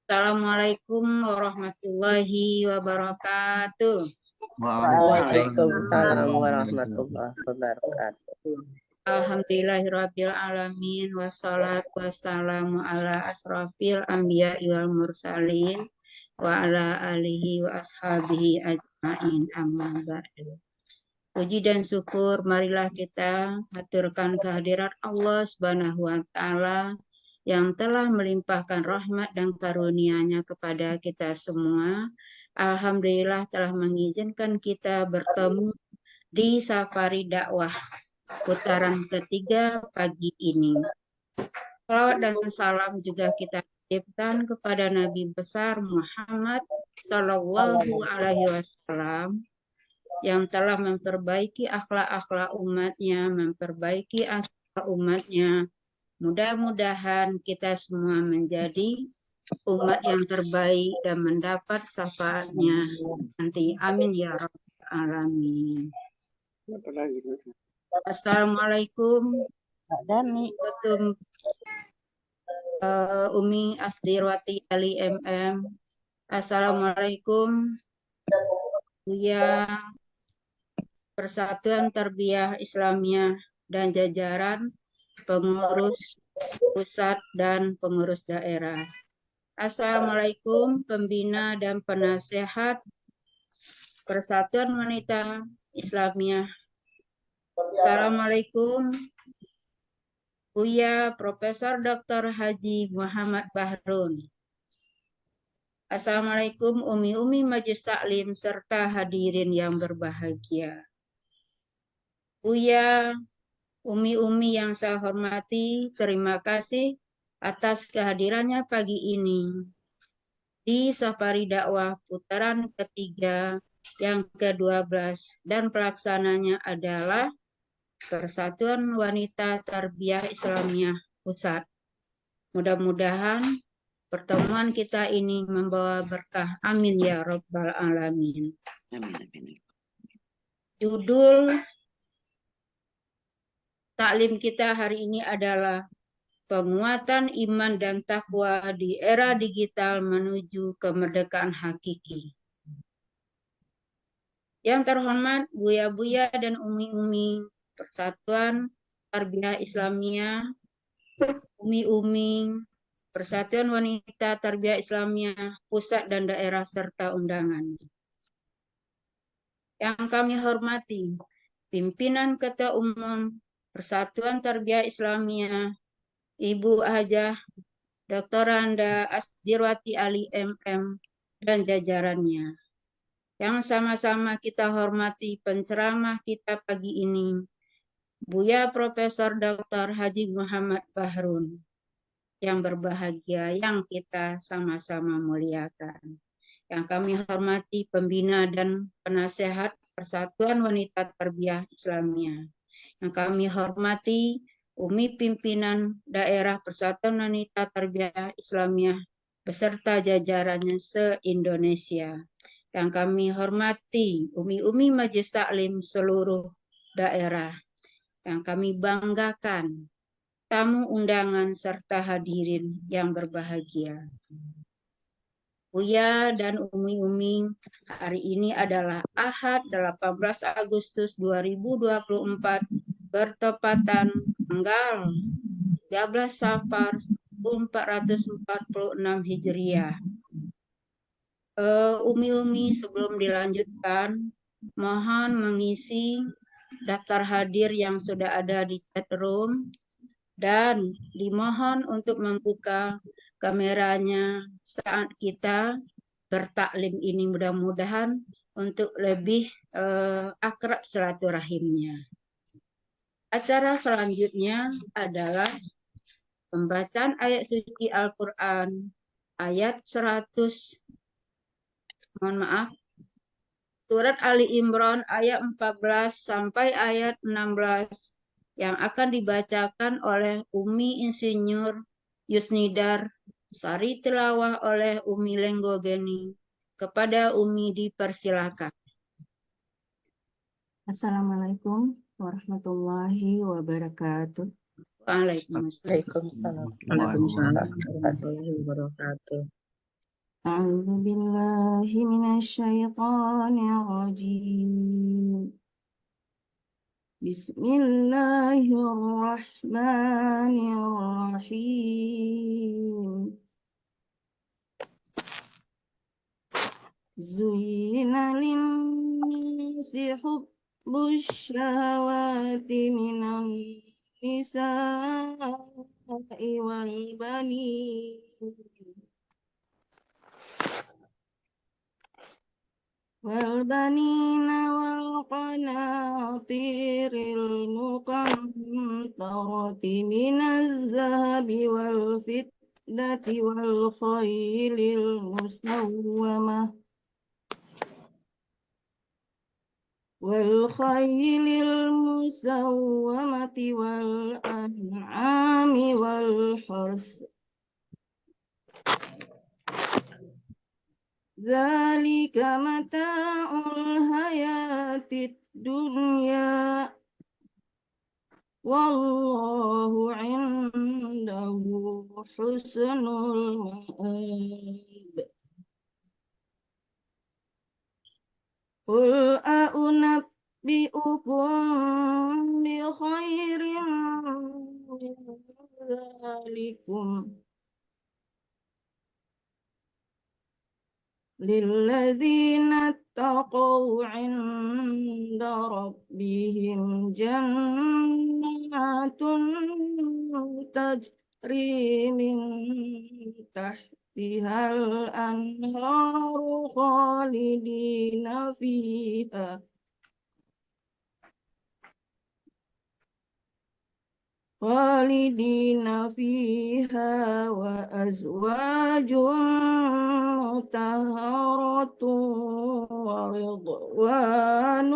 Assalamualaikum warahmatullahi wabarakatuh. Waalaikumsalam warahmatullahi wabarakatuh. Alhamdulillahirabbil alamin wassalatu wassalamu ala asrofil anbiya'i wal mursalin wa ala alihi wa ashabihi ajma'in amma ba'du. Puji dan syukur marilah kita haturkan kehadirat Allah Subhanahu wa taala yang telah melimpahkan rahmat dan karunia-Nya kepada kita semua. Alhamdulillah telah mengizinkan kita bertemu di safari dakwah putaran ketiga pagi ini. Salawat dan salam juga kita titipkan kepada Nabi besar Muhammad Shallallahu Alaihi Wasallam yang telah memperbaiki akhlak-akhlak umatnya, memperbaiki akhlak umatnya. Mudah-mudahan kita semua menjadi umat yang terbaik dan mendapat syafaatnya nanti. Amin ya rabbal alamin. Assalamualaikum warahmatullahi Umi Asdirwati Ali MM. Assalamualaikum Buya Persatuan Tarbiyah Islamiyah dan jajaran pengurus pusat dan pengurus daerah. Assalamualaikum pembina dan penasehat Persatuan Wanita Islamiyah. Assalamualaikum Buya Profesor Dr. Haji Muhammad Bahrun. Assalamualaikum Umi-Umi Majelis Taklim serta hadirin yang berbahagia. Buya, Umi-Umi yang saya hormati, terima kasih atas kehadirannya pagi ini di Safari Dakwah putaran ketiga yang ke-12 dan pelaksananya adalah Persatuan Wanita Tarbiyah Islamiyah Pusat. Mudah-mudahan pertemuan kita ini membawa berkah. Amin ya rabbal alamin. Judul taklim kita hari ini adalah penguatan iman dan takwa di era digital menuju kemerdekaan hakiki. Yang terhormat Buya-Buya dan Umi-Umi Persatuan Tarbiyah Islamiyah, Umi-Umi Persatuan Wanita Tarbiyah Islamiyah Pusat dan Daerah serta undangan. Yang kami hormati pimpinan Ketua Umum Persatuan Tarbiyah Islamiyah Ibu Hajah Dr. Randa Asdirwati Ali MM dan jajarannya. Yang sama-sama kita hormati penceramah kita pagi ini, Buya Profesor Dr. Haji Muhammad Bahrun, yang berbahagia, yang kita sama-sama muliakan. Yang kami hormati pembina dan penasehat Persatuan Wanita Tarbiyah Islamiyah. Yang kami hormati Umi pimpinan daerah Persatuan Wanita Tarbiyah Islamiyah beserta jajarannya se-Indonesia. Yang kami hormati Umi-Umi Majelis Taklim seluruh daerah. Yang kami banggakan tamu undangan serta hadirin yang berbahagia. Buya dan Umi-Umi, hari ini adalah Ahad 18 Agustus 2024 bertepatan tanggal 13 Safar 1446 Hijriah. Umi-Umi sebelum dilanjutkan, mohon mengisi daftar hadir yang sudah ada di chat room dan dimohon untuk membuka kameranya saat kita bertaklim ini, mudah-mudahan untuk lebih akrab silaturahimnya. Acara selanjutnya adalah pembacaan ayat suci Al-Quran ayat 100, Surat Ali Imran ayat 14 sampai ayat 16 yang akan dibacakan oleh Umi Insinyur Yusnidar, sari tilawah oleh Umi Lenggogeni. Kepada Umi dipersilakan. Assalamualaikum warahmatullahi wabarakatuh. Waalaikumsalam Waalaikumsalam warahmatullahi wabarakatuh. أعوذ بالله من الشيطان الرجيم بسم الله الرحمن الرحيم زين للناس حب الشهوات من النساء والبنين والقناطير المقنطرة من الذهب والفضة والخيل المسومة والأنعام والحرث ذلك متاع الحياة الدنيا والله عنده حسن المآب قل أنبئكم بخير من ذلكم للذين اتقوا عند ربهم جنات تجري من تحتها الأنهار خالدين فيها وأزواج مطهرة ورضوان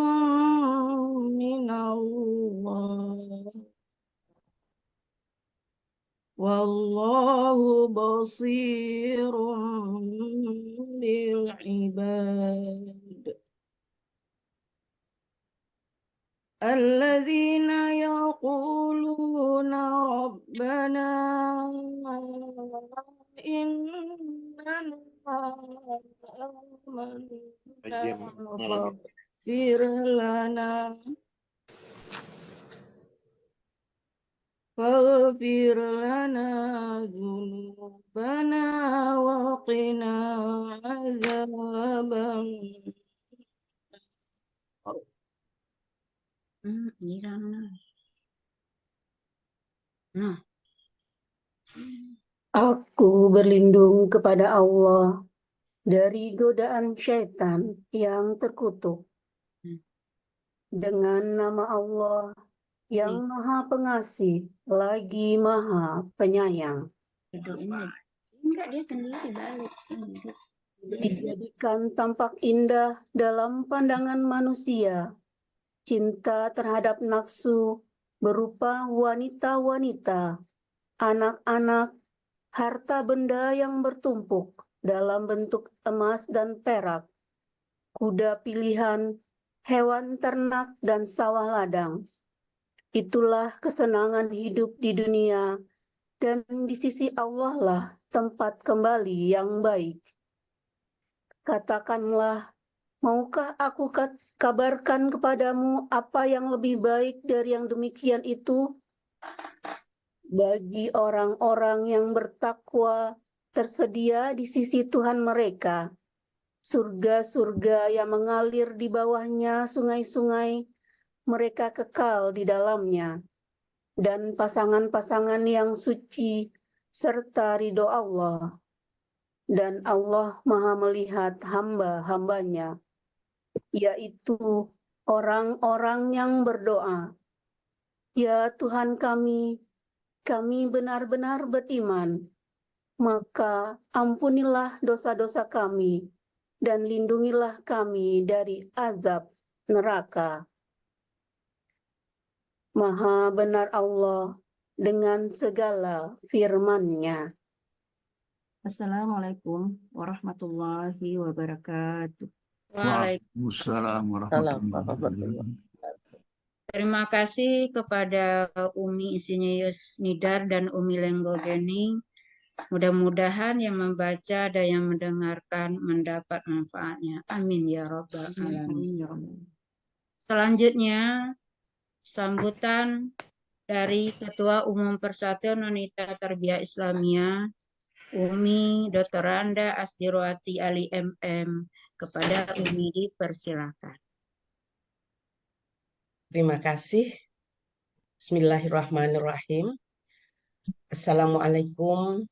من الله والله بصير بالعباد الذين يقولون ربنا إننا آمنا فاغفر لنا ذنوبنا وقنا عذاب Nah, Aku berlindung kepada Allah dari godaan syaitan yang terkutuk. Dengan nama Allah yang Maha Pengasih lagi Maha Penyayang. enggak dia sendiri balik sini. Dijadikan tampak indah dalam pandangan manusia cinta terhadap nafsu berupa wanita-wanita, anak-anak, harta benda yang bertumpuk dalam bentuk emas dan perak, kuda pilihan, hewan ternak, dan sawah ladang. Itulah kesenangan hidup di dunia, dan di sisi Allah lah tempat kembali yang baik. Katakanlah, maukah aku kabarkan kepadamu apa yang lebih baik dari yang demikian itu? Bagi orang-orang yang bertakwa, tersedia di sisi Tuhan mereka surga-surga yang mengalir di bawahnya sungai-sungai, mereka kekal di dalamnya, dan pasangan-pasangan yang suci serta ridho Allah. Dan Allah Maha melihat hamba-hambanya, yaitu orang-orang yang berdoa, "Ya Tuhan kami benar-benar beriman, maka ampunilah dosa-dosa kami dan lindungilah kami dari azab neraka." Maha benar Allah dengan segala firman-Nya. Assalamualaikum warahmatullahi wabarakatuh. Waalaikumsalam. Warahmatullahi Terima kasih kepada Umi Insinyur Nidar dan Umi Lenggogeni Mudah-mudahan yang membaca dan yang mendengarkan mendapat manfaatnya. Amin ya Rabbal Alamin. Amin ya Rabbal. Selanjutnya, sambutan dari Ketua Umum Persatuan Wanita Tarbiyah Islamiyah, Umi Dr. Randa Asdirwati Ali MM. Kepada Umi dipersilakan. Terima kasih. Bismillahirrahmanirrahim. Assalamualaikum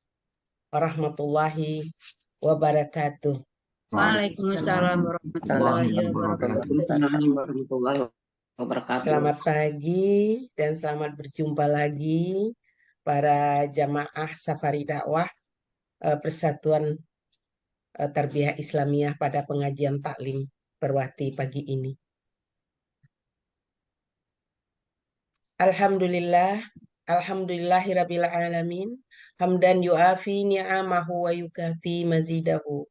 warahmatullahi wabarakatuh. Waalaikumsalam warahmatullahi wabarakatuh. Waalaikumsalam warahmatullahi wabarakatuh. Selamat pagi dan selamat berjumpa lagi para jamaah Safari Dakwah Persatuan Tarbiyah Islamiyah pada pengajian taklim Perwati pagi ini. Alhamdulillahirabbil alamin, hamdan yuafi ni'amahu wa yukafi mazidahu.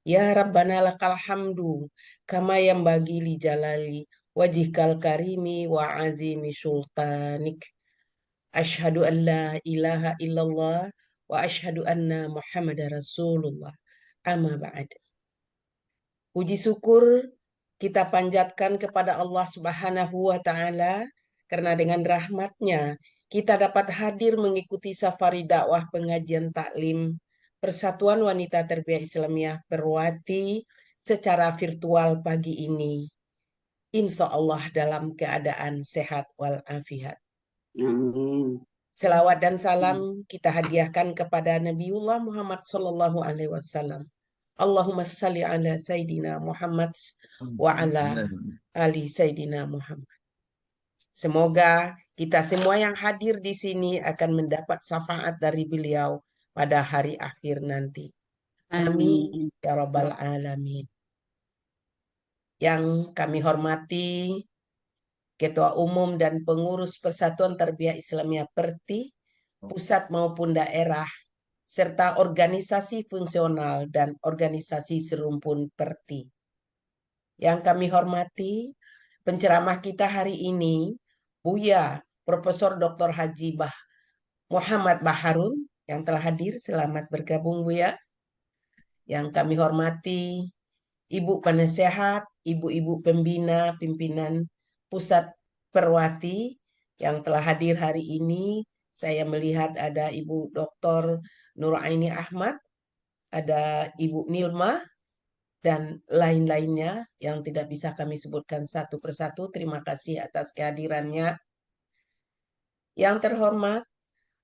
Ya Rabbana lakal hamdu kama yanbaghi li jalali wajhikal karimi wa azimi sultanik. Asyhadu an la ilaha illallah wa asyhadu anna Muhammadar Rasulullah. Amma ba'd. Puji syukur kita panjatkan kepada Allah Subhanahu wa taala karena dengan rahmatnya kita dapat hadir mengikuti safari dakwah pengajian taklim Persatuan Wanita Tarbiyah Islamiyah Perwati secara virtual pagi ini. Insya Allah dalam keadaan sehat walafiat. Amin. Selawat dan salam kita hadiahkan kepada Nabiullah Muhammad SAW. Allahumma salli ala Sayyidina Muhammad wa ala ali Sayyidina Muhammad. Semoga kita semua yang hadir di sini akan mendapat syafaat dari beliau pada hari akhir nanti. Amin ya Rabbal Alamin. Yang kami hormati Ketua Umum dan Pengurus Persatuan Tarbiyah Islamiyah Perti, pusat maupun daerah, serta organisasi fungsional dan organisasi serumpun Perti. Yang kami hormati, penceramah kita hari ini, Buya Profesor Dr. Haji Muhammad Baharun, yang telah hadir. Selamat bergabung, Buya. Yang kami hormati, Ibu Penasehat, Ibu-ibu pembina, pimpinan Pusat Perwati, yang telah hadir hari ini. Saya melihat ada Ibu Dr. Nuraini Ahmad, ada Ibu Nilma, dan lain-lainnya yang tidak bisa kami sebutkan satu persatu. Terima kasih atas kehadirannya. Yang terhormat,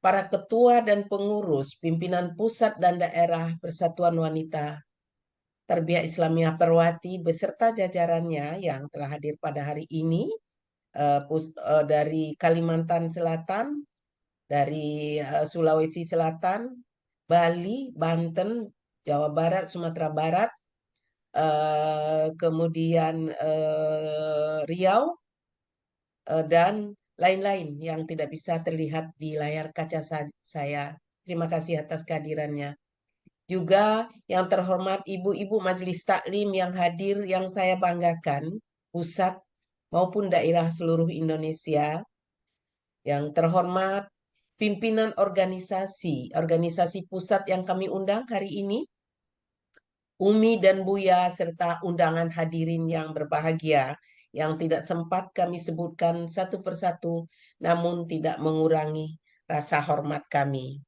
para ketua dan pengurus, pimpinan pusat dan daerah Persatuan Wanita Tarbiyah Islamiyah Perwati beserta jajarannya yang telah hadir pada hari ini, dari Kalimantan Selatan, dari Sulawesi Selatan, Bali, Banten, Jawa Barat, Sumatera Barat, kemudian Riau, dan lain-lain yang tidak bisa terlihat di layar kaca saya. Terima kasih atas kehadirannya. Juga yang terhormat ibu-ibu majelis taklim yang hadir, yang saya banggakan, pusat maupun daerah seluruh Indonesia. Yang terhormat pimpinan organisasi pusat yang kami undang hari ini, Umi dan Buya, serta undangan hadirin yang berbahagia, yang tidak sempat kami sebutkan satu persatu, namun tidak mengurangi rasa hormat kami.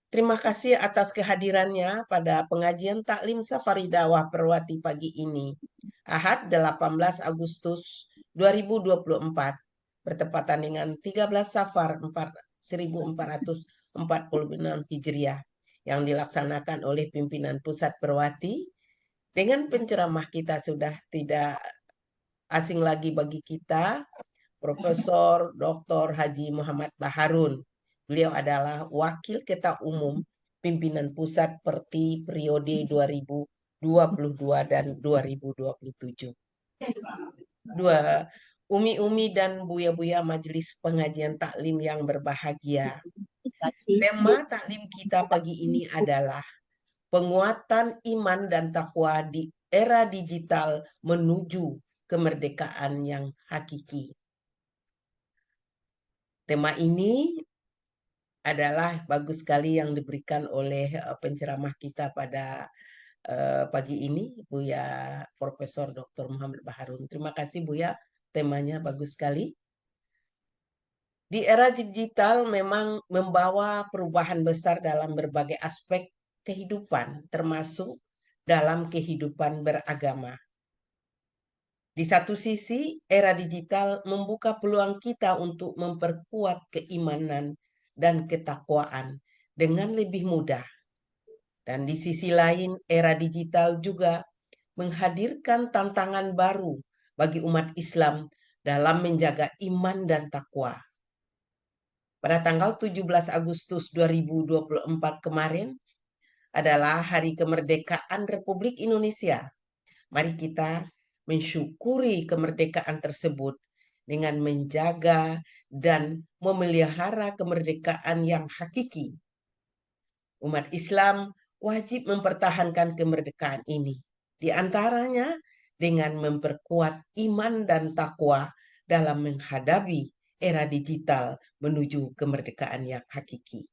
Terima kasih atas kehadirannya pada pengajian taklim Safari Dakwah Perwati pagi ini, Ahad 18 Agustus 2024, bertepatan dengan 13 Safar 1446 Hijriah, yang dilaksanakan oleh pimpinan Pusat Perwati. Dengan penceramah kita sudah tidak asing lagi bagi kita, Profesor Dr. Haji Muhammad Baharun. Beliau adalah Wakil Ketua Umum Pimpinan Pusat Perti periode 2022 dan 2027. Umi-umi dan buya-buya majelis pengajian taklim yang berbahagia. Tema taklim kita pagi ini adalah penguatan iman dan takwa di era digital menuju kemerdekaan yang hakiki. Tema ini adalah bagus sekali yang diberikan oleh penceramah kita pada pagi ini, Buya Profesor Dr. Muhammad Baharun. Terima kasih Buya, temanya bagus sekali. Di era digital memang membawa perubahan besar dalam berbagai aspek kehidupan, termasuk dalam kehidupan beragama. Di satu sisi, era digital membuka peluang kita untuk memperkuat keimanan dan ketakwaan dengan lebih mudah. Dan di sisi lain, era digital juga menghadirkan tantangan baru bagi umat Islam dalam menjaga iman dan takwa. Pada tanggal 17 Agustus 2024 kemarin adalah Hari Kemerdekaan Republik Indonesia. Mari kita mensyukuri kemerdekaan tersebut dengan menjaga dan memelihara kemerdekaan yang hakiki. Umat Islam wajib mempertahankan kemerdekaan ini, di antaranya dengan memperkuat iman dan takwa dalam menghadapi era digital menuju kemerdekaan yang hakiki.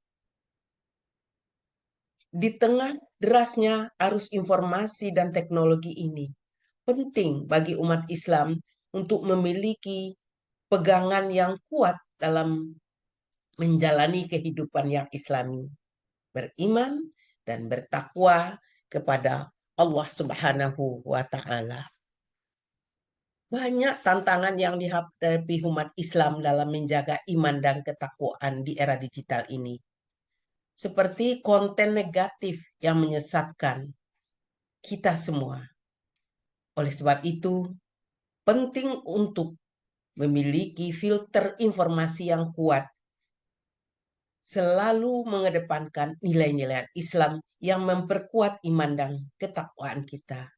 Di tengah derasnya arus informasi dan teknologi ini, penting bagi umat Islam untuk memiliki pegangan yang kuat dalam menjalani kehidupan yang Islami, beriman dan bertakwa kepada Allah Subhanahu wa Ta'ala. Banyak tantangan yang dihadapi umat Islam dalam menjaga iman dan ketakwaan di era digital ini. Seperti konten negatif yang menyesatkan kita semua. Oleh sebab itu, penting untuk memiliki filter informasi yang kuat, selalu mengedepankan nilai-nilai Islam yang memperkuat iman dan ketakwaan kita.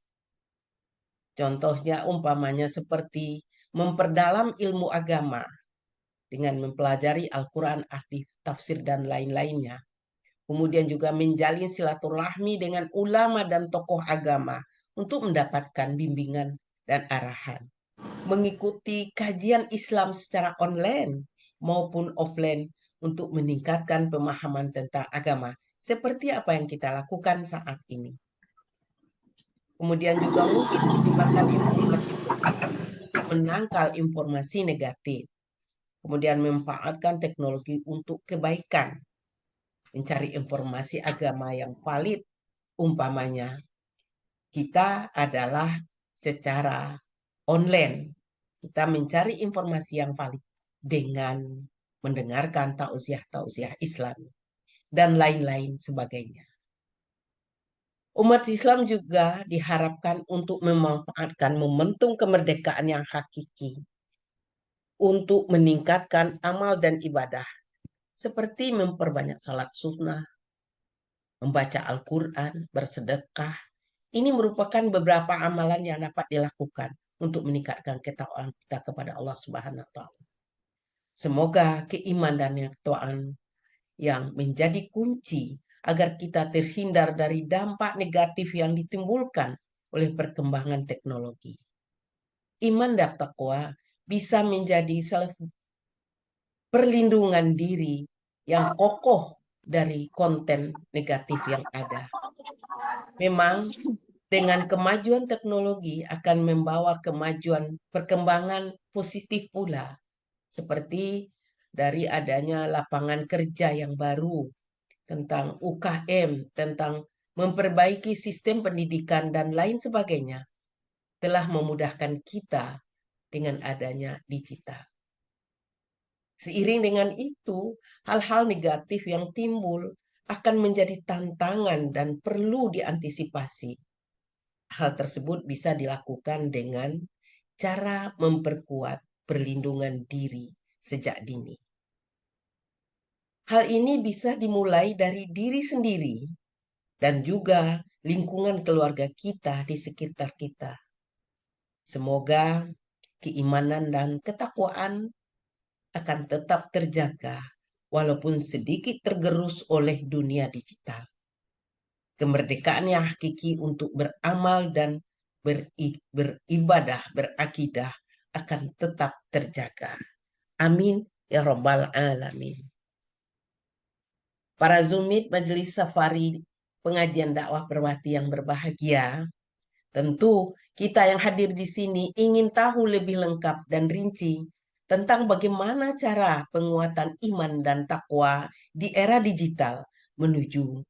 Contohnya umpamanya seperti memperdalam ilmu agama dengan mempelajari Al-Quran, ahli tafsir dan lain-lainnya. Kemudian juga menjalin silaturahmi dengan ulama dan tokoh agama untuk mendapatkan bimbingan dan arahan. Mengikuti kajian Islam secara online maupun offline untuk meningkatkan pemahaman tentang agama, seperti apa yang kita lakukan saat ini. Kemudian juga mungkin menggunakan informasi untuk menangkal informasi negatif. Kemudian memanfaatkan teknologi untuk kebaikan. Mencari informasi agama yang valid. Umpamanya, kita adalah secara online. Kita mencari informasi yang valid dengan mendengarkan tausiah-tausiah Islam dan lain-lain sebagainya. Umat Islam juga diharapkan untuk memanfaatkan momentum kemerdekaan yang hakiki untuk meningkatkan amal dan ibadah, seperti memperbanyak salat sunnah, membaca Al-Quran, bersedekah. Ini merupakan beberapa amalan yang dapat dilakukan untuk meningkatkan ketakwaan kita kepada Allah Subhanahu wa Ta'ala. Semoga keimanan dan ketakwaan yang menjadi kunci agar kita terhindar dari dampak negatif yang ditimbulkan oleh perkembangan teknologi. Iman dan takwa bisa menjadi salah perlindungan diri yang kokoh dari konten negatif yang ada. Memang dengan kemajuan teknologi akan membawa kemajuan perkembangan positif pula, seperti dari adanya lapangan kerja yang baru, tentang UKM, tentang memperbaiki sistem pendidikan dan lain sebagainya, telah memudahkan kita dengan adanya digital. Seiring dengan itu, hal-hal negatif yang timbul akan menjadi tantangan dan perlu diantisipasi. Hal tersebut bisa dilakukan dengan cara memperkuat perlindungan diri sejak dini. Hal ini bisa dimulai dari diri sendiri dan juga lingkungan keluarga kita di sekitar kita. Semoga keimanan dan ketakwaan akan tetap terjaga walaupun sedikit tergerus oleh dunia digital. Kemerdekaan yang hakiki untuk beramal dan beribadah, berakidah akan tetap terjaga. Amin ya rabbal alamin. para zumit Majelis Safari Pengajian Dakwah Perwati yang berbahagia, tentu kita yang hadir di sini ingin tahu lebih lengkap dan rinci tentang bagaimana cara penguatan iman dan takwa di era digital menuju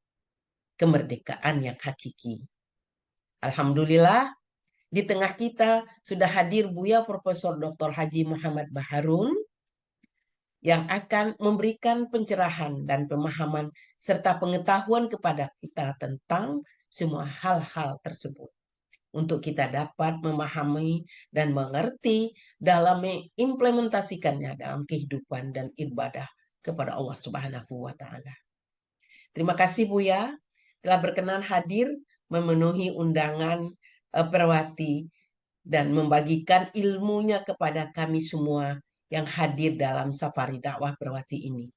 kemerdekaan yang hakiki. Alhamdulillah, di tengah kita sudah hadir Buya Profesor Dr. Haji Muhammad Baharun yang akan memberikan pencerahan dan pemahaman serta pengetahuan kepada kita tentang semua hal-hal tersebut, untuk kita dapat memahami dan mengerti dalam mengimplementasikannya dalam kehidupan dan ibadah kepada Allah Subhanahu wa Ta'ala. Terima kasih Buya telah berkenan hadir memenuhi undangan Perwati dan membagikan ilmunya kepada kami semua yang hadir dalam safari dakwah Perwati ini.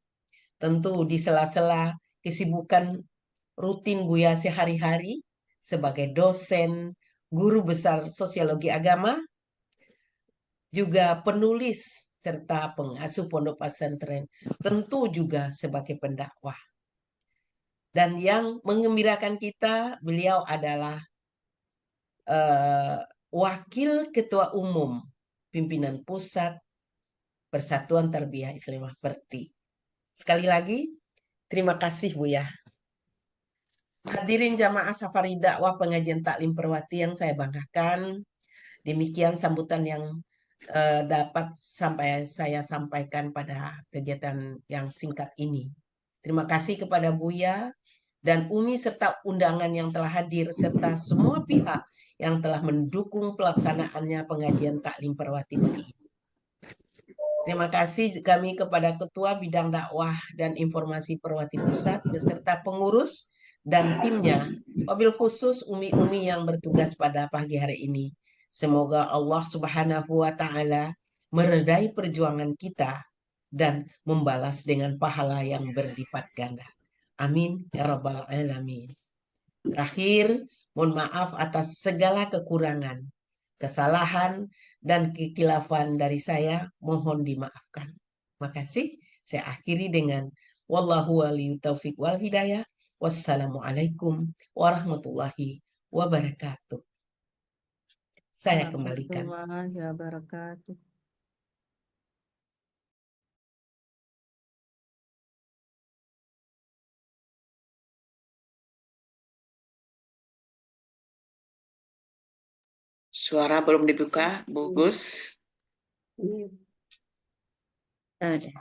Tentu di sela-sela kesibukan rutin Buya sehari-hari sebagai dosen, guru besar sosiologi agama, juga penulis serta pengasuh pondok pesantren, tentu juga sebagai pendakwah. Dan yang mengembirakan kita, beliau adalah Wakil Ketua Umum Pimpinan Pusat Persatuan Tarbiyah Islamiyah Perti. Sekali lagi, terima kasih Buya. Hadirin jamaah Safari Dakwah Pengajian Taklim Perwati yang saya banggakan, demikian sambutan yang dapat saya sampaikan pada kegiatan yang singkat ini. Terima kasih kepada Buya dan Umi serta undangan yang telah hadir serta semua pihak yang telah mendukung pelaksanaannya pengajian taklim Perwati pagi ini. Terima kasih kami kepada Ketua Bidang Dakwah dan Informasi Perwati Pusat beserta pengurus dan timnya, wabil khusus umi-umi yang bertugas pada pagi hari ini. Semoga Allah Subhanahu wa Ta'ala meredai perjuangan kita dan membalas dengan pahala yang berlipat ganda. Amin ya rabbal alamin. Terakhir, mohon maaf atas segala kekurangan, kesalahan, dan kekilafan dari saya, mohon dimaafkan. Makasih. Saya akhiri dengan wallahu waliyu taufiq wal hidayah. Wassalamualaikum warahmatullahi wabarakatuh. Saya kembalikan. Warahmatullahi wabarakatuh. Suara belum dibuka, Bu Gus. Ada.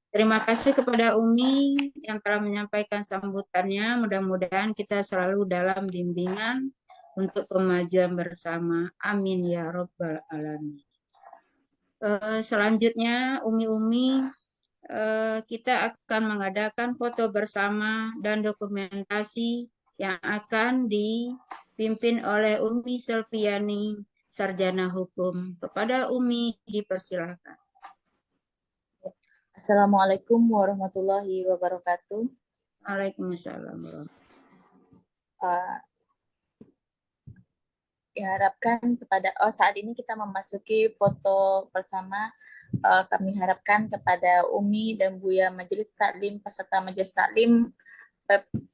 Terima kasih kepada Umi yang telah menyampaikan sambutannya. Mudah-mudahan kita selalu dalam bimbingan untuk kemajuan bersama. Amin ya Rabbal Alamin. Selanjutnya, Umi-umi, kita akan mengadakan foto bersama dan dokumentasi yang akan dipimpin oleh Umi Selviani, Sarjana Hukum. Kepada Umi dipersilakan. Assalamualaikum warahmatullahi wabarakatuh. Waalaikumsalam. Diharapkan kepada saat ini kita memasuki foto bersama. Kami harapkan kepada Umi dan Buya Majelis Taklim, peserta Majelis Taklim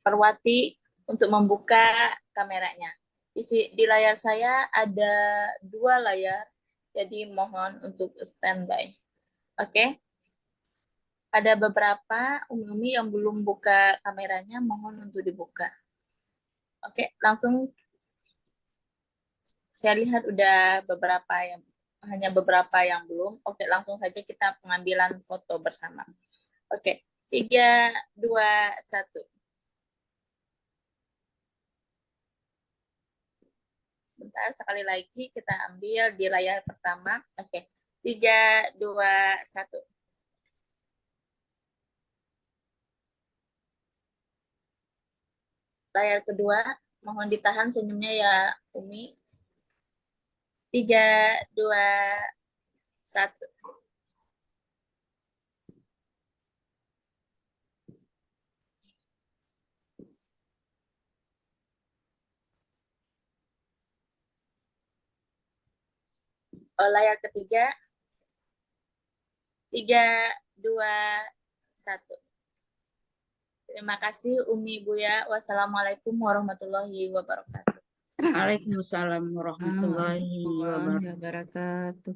Perwati untuk membuka kameranya. Di layar saya ada 2 layar, jadi mohon untuk standby. Oke. Ada beberapa umi-umi yang belum buka kameranya, mohon untuk dibuka. Oke, langsung saya lihat udah hanya beberapa yang belum. Oke, langsung saja kita pengambilan foto bersama. Oke, 3, 2, 1. Bentar, sekali lagi kita ambil di layar pertama. Oke, 3, 2, 1. Layar kedua, mohon ditahan senyumnya ya Umi. 3, 2, 1. Layar ketiga. 3, 2, 1. Terima kasih Umi Buya. Wassalamualaikum warahmatullahi wabarakatuh. Waalaikumsalam warahmatullahi wabarakatuh. wabarakatuh.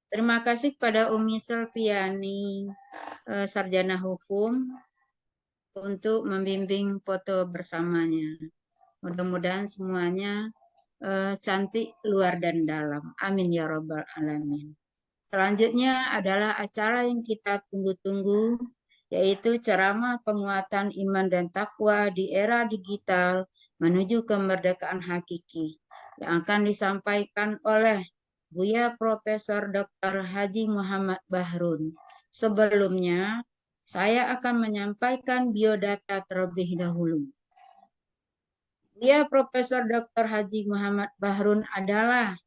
Terima kasih kepada Umi Selviani, sarjana hukum, untuk membimbing foto bersamanya. Mudah-mudahan semuanya cantik luar dan dalam. Amin ya Rabbal Alamin. Selanjutnya adalah acara yang kita tunggu-tunggu, yaitu ceramah penguatan iman dan takwa di era digital menuju kemerdekaan hakiki, yang akan disampaikan oleh Buya Profesor Dr. Haji Muhammad Bahrun. Sebelumnya, saya akan menyampaikan biodata terlebih dahulu. Buya Profesor Dr. Haji Muhammad Bahrun adalah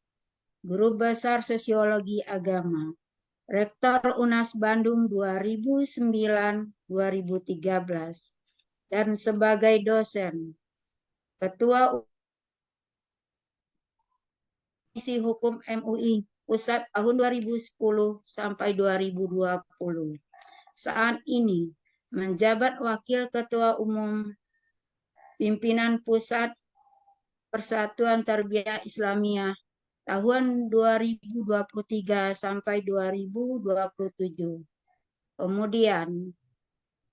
Guru Besar Sosiologi Agama, Rektor UNAS Bandung 2009-2013, dan sebagai dosen, Ketua Komisi Hukum MUI Pusat tahun 2010 sampai 2020. Saat ini menjabat Wakil Ketua Umum Pimpinan Pusat Persatuan Tarbiyah Islamiyah tahun 2023 sampai 2027. Kemudian,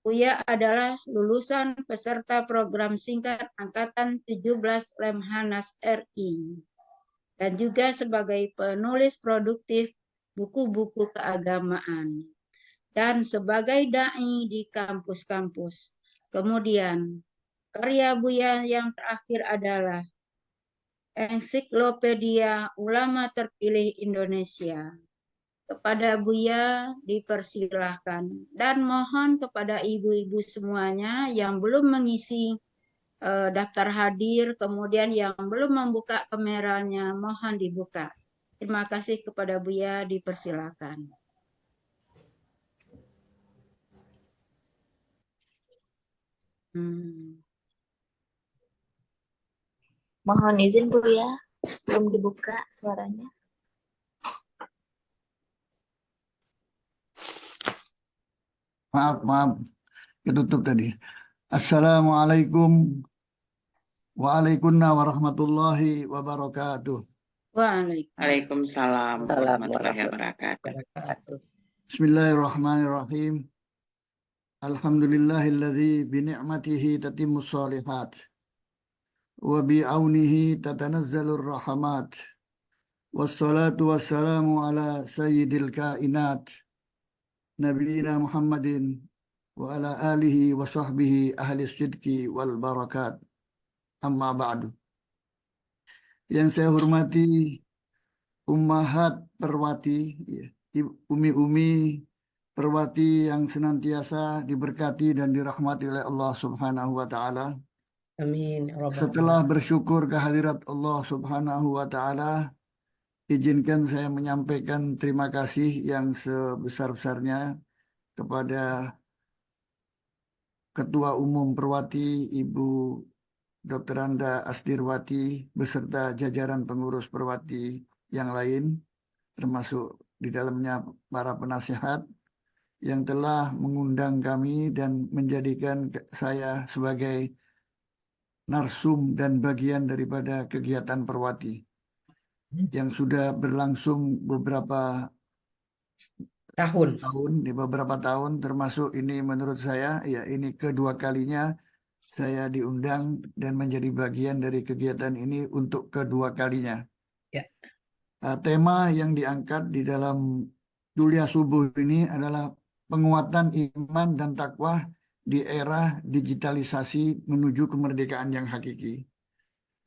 Buya adalah lulusan peserta program singkat Angkatan 17 Lemhanas RI, dan juga sebagai penulis produktif buku-buku keagamaan, dan sebagai da'i di kampus-kampus. Kemudian, karya Buya yang terakhir adalah Ensiklopedia Ulama Terpilih Indonesia. Kepada Buya dipersilahkan, dan mohon kepada ibu-ibu semuanya yang belum mengisi daftar hadir, kemudian yang belum membuka kameranya, mohon dibuka. Terima kasih kepada Buya, dipersilahkan. Mohon izin Buya, belum dibuka suaranya. Maaf, ketutup tadi. Assalamualaikum warahmatullahi wabarakatuh. Waalaikumsalam warahmatullahi wabarakatuh. Bismillahirrahmanirrahim. Alhamdulillahilladzi bini'matihi tatimmus shalihat wa bi'aunihi tatanazzalur rahmat. Wassalatu wassalamu ala sayyidil kainat Nabiyina Muhammadin wa ala alihi wa sahbihi ahli sidqi wal barakat. Amma ba'du. Yang saya hormati Ummahat Perwati, umi-umi Perwati yang senantiasa diberkati dan dirahmati oleh Allah Subhanahu wa taala. Amin. Setelah bersyukur kehadirat Allah Subhanahu wa taala, izinkan saya menyampaikan terima kasih yang sebesar-besarnya kepada Ketua Umum Perwati, Ibu Dr. Anda Asdirwati, beserta jajaran pengurus Perwati yang lain, termasuk di dalamnya para penasihat, yang telah mengundang kami dan menjadikan saya sebagai narsum dan bagian daripada kegiatan Perwati yang sudah berlangsung beberapa tahun, di beberapa tahun, termasuk ini menurut saya, ya ini kedua kalinya saya diundang dan menjadi bagian dari kegiatan ini untuk kedua kalinya. Ya. Tema yang diangkat di dalam kuliah subuh ini adalah penguatan iman dan takwa di era digitalisasi menuju kemerdekaan yang hakiki.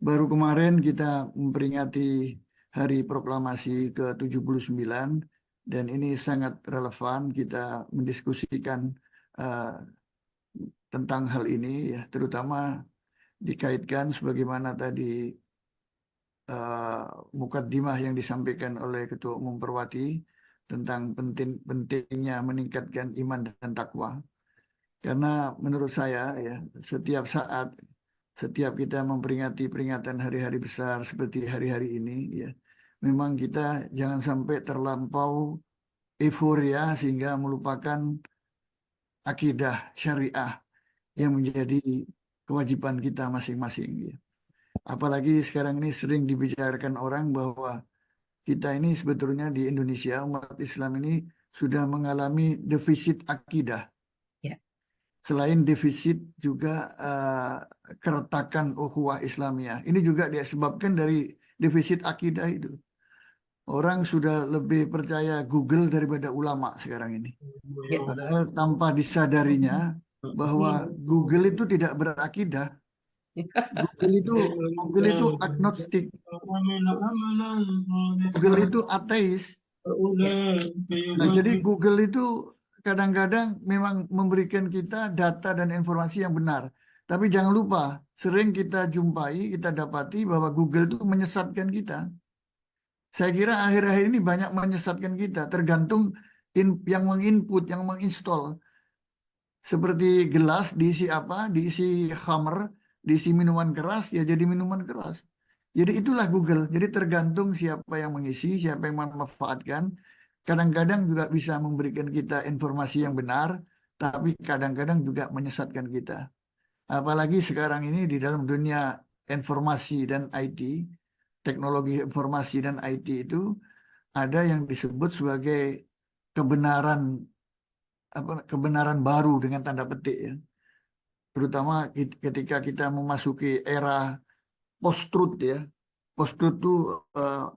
Baru kemarin kita memperingati Hari Proklamasi ke-79, dan ini sangat relevan kita mendiskusikan tentang hal ini, ya, terutama dikaitkan sebagaimana tadi mukaddimah yang disampaikan oleh Ketua Umum Perwati tentang pentingnya meningkatkan iman dan takwa. Karena menurut saya, ya, setiap saat, setiap kita memperingati peringatan hari-hari besar seperti hari-hari ini, ya, memang kita jangan sampai terlampau euforia sehingga melupakan akidah syariah yang menjadi kewajiban kita masing-masing. Ya. Apalagi sekarang ini sering dibicarakan orang bahwa kita ini sebetulnya di Indonesia, umat Islam ini sudah mengalami defisit akidah. Ya. Selain defisit juga keretakan ukhuwah Islamiyah. Ini juga disebabkan dari defisit akidah itu. Orang sudah lebih percaya Google daripada ulama sekarang ini. Ya. Padahal tanpa disadarinya bahwa Google itu tidak berakidah. Google itu agnostik. Google itu ateis. Nah, jadi Google itu kadang-kadang memang memberikan kita data dan informasi yang benar. Tapi jangan lupa, sering kita jumpai, kita dapati bahwa Google itu menyesatkan kita. Saya kira akhir-akhir ini banyak menyesatkan kita, tergantung yang menginput, yang menginstall. Seperti gelas diisi apa, diisi khamr, diisi minuman keras, ya jadi minuman keras. Jadi itulah Google. Jadi tergantung siapa yang mengisi, siapa yang memanfaatkan. Kadang-kadang juga bisa memberikan kita informasi yang benar, tapi kadang-kadang juga menyesatkan kita. Apalagi sekarang ini di dalam dunia informasi dan IT, teknologi informasi dan IT itu ada yang disebut sebagai kebenaran baru dengan tanda petik ya. Terutama ketika kita memasuki era post-truth ya. Post-truth itu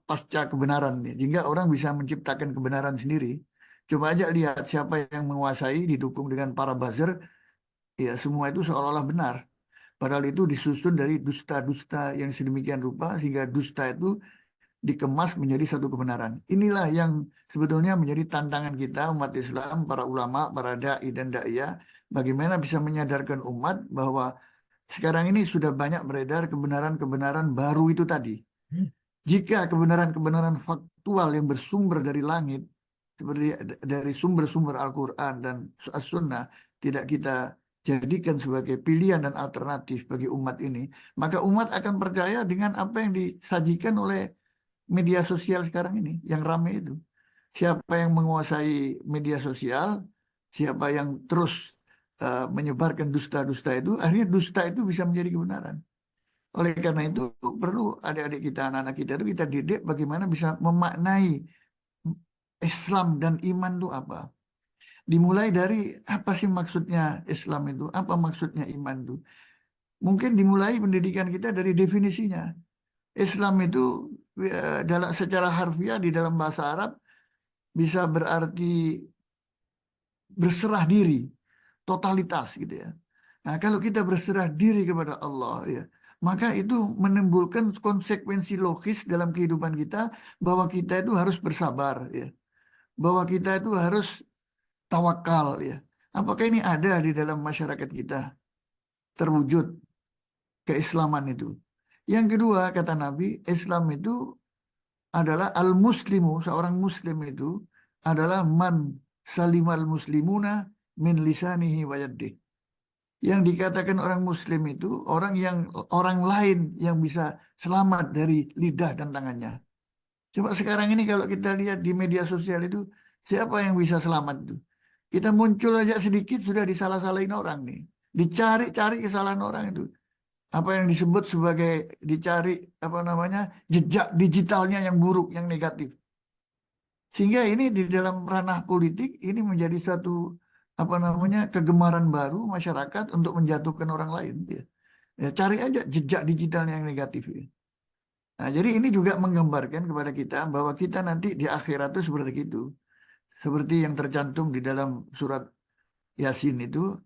pasca kebenaran ya. Sehingga orang bisa menciptakan kebenaran sendiri. Coba aja lihat siapa yang menguasai didukung dengan para buzzer, ya semua itu seolah-olah benar. Padahal itu disusun dari dusta-dusta yang sedemikian rupa sehingga dusta itu dikemas menjadi satu kebenaran. Inilah yang sebetulnya menjadi tantangan kita umat Islam, para ulama, para dai dan daiyah, bagaimana bisa menyadarkan umat bahwa sekarang ini sudah banyak beredar kebenaran-kebenaran baru itu tadi. Jika kebenaran-kebenaran faktual yang bersumber dari langit, seperti dari sumber-sumber Al-Quran dan As-Sunnah, tidak kita jadikan sebagai pilihan dan alternatif bagi umat ini, maka umat akan percaya dengan apa yang disajikan oleh media sosial sekarang ini, yang ramai itu. Siapa yang menguasai media sosial, siapa yang terus menyebarkan dusta-dusta itu, akhirnya dusta itu bisa menjadi kebenaran. Oleh karena itu perlu adik-adik kita, anak-anak kita itu kita didik bagaimana bisa memaknai Islam dan iman itu apa. Dimulai dari apa sih maksudnya Islam itu, apa maksudnya iman itu. Mungkin dimulai pendidikan kita dari definisinya. Islam itu secara harfiah di dalam bahasa Arab bisa berarti berserah diri, totalitas gitu ya. Nah, kalau kita berserah diri kepada Allah ya, maka itu menimbulkan konsekuensi logis dalam kehidupan kita bahwa kita itu harus bersabar ya. Bahwa kita itu harus tawakal ya. Apakah ini ada di dalam masyarakat kita terwujud keislaman itu? Yang kedua kata Nabi, Islam itu adalah al-muslimu, seorang muslim itu adalah man salimal muslimuna min lisanihi wa yadihi. Yang dikatakan orang muslim itu orang lain yang bisa selamat dari lidah dan tangannya. Coba sekarang ini kalau kita lihat di media sosial itu, siapa yang bisa selamat itu? Kita muncul aja sedikit sudah disalah-salahin orang nih. Dicari-cari kesalahan orang itu. Apa yang disebut sebagai dicari jejak digitalnya yang buruk, yang negatif. Sehingga ini di dalam ranah politik ini menjadi suatu kegemaran baru masyarakat untuk menjatuhkan orang lain. Ya, cari aja jejak digitalnya yang negatif. Ya. Nah, jadi ini juga menggambarkan kepada kita bahwa kita nanti di akhirat itu seperti itu. Seperti yang tercantum di dalam surat Yasin itu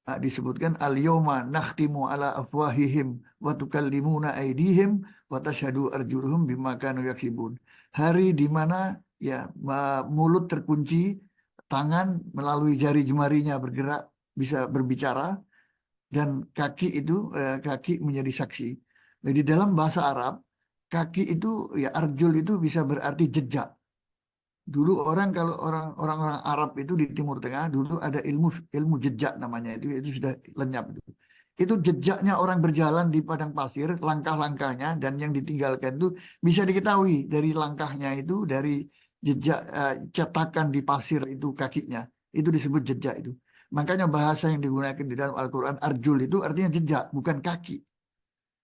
disebutkan al-yawma nakhtimu ala afwahihim wa tukallimuna aydihim wa tashhadu arjuluhum bima kanu yaksibun. Hari di mana ya mulut terkunci, tangan melalui jari jemarinya bergerak bisa berbicara dan kaki menjadi saksi. Jadi dalam bahasa Arab kaki itu ya arjul itu bisa berarti jejak. Dulu kalau orang-orang Arab itu di Timur Tengah dulu ada ilmu jejak namanya itu sudah lenyap itu. Itu jejaknya orang berjalan di padang pasir, langkah-langkahnya dan yang ditinggalkan itu bisa diketahui dari langkahnya itu, dari jejak cetakan di pasir itu kakinya. Itu disebut jejak itu. Makanya bahasa yang digunakan di dalam Al-Quran, arjul itu artinya jejak, bukan kaki.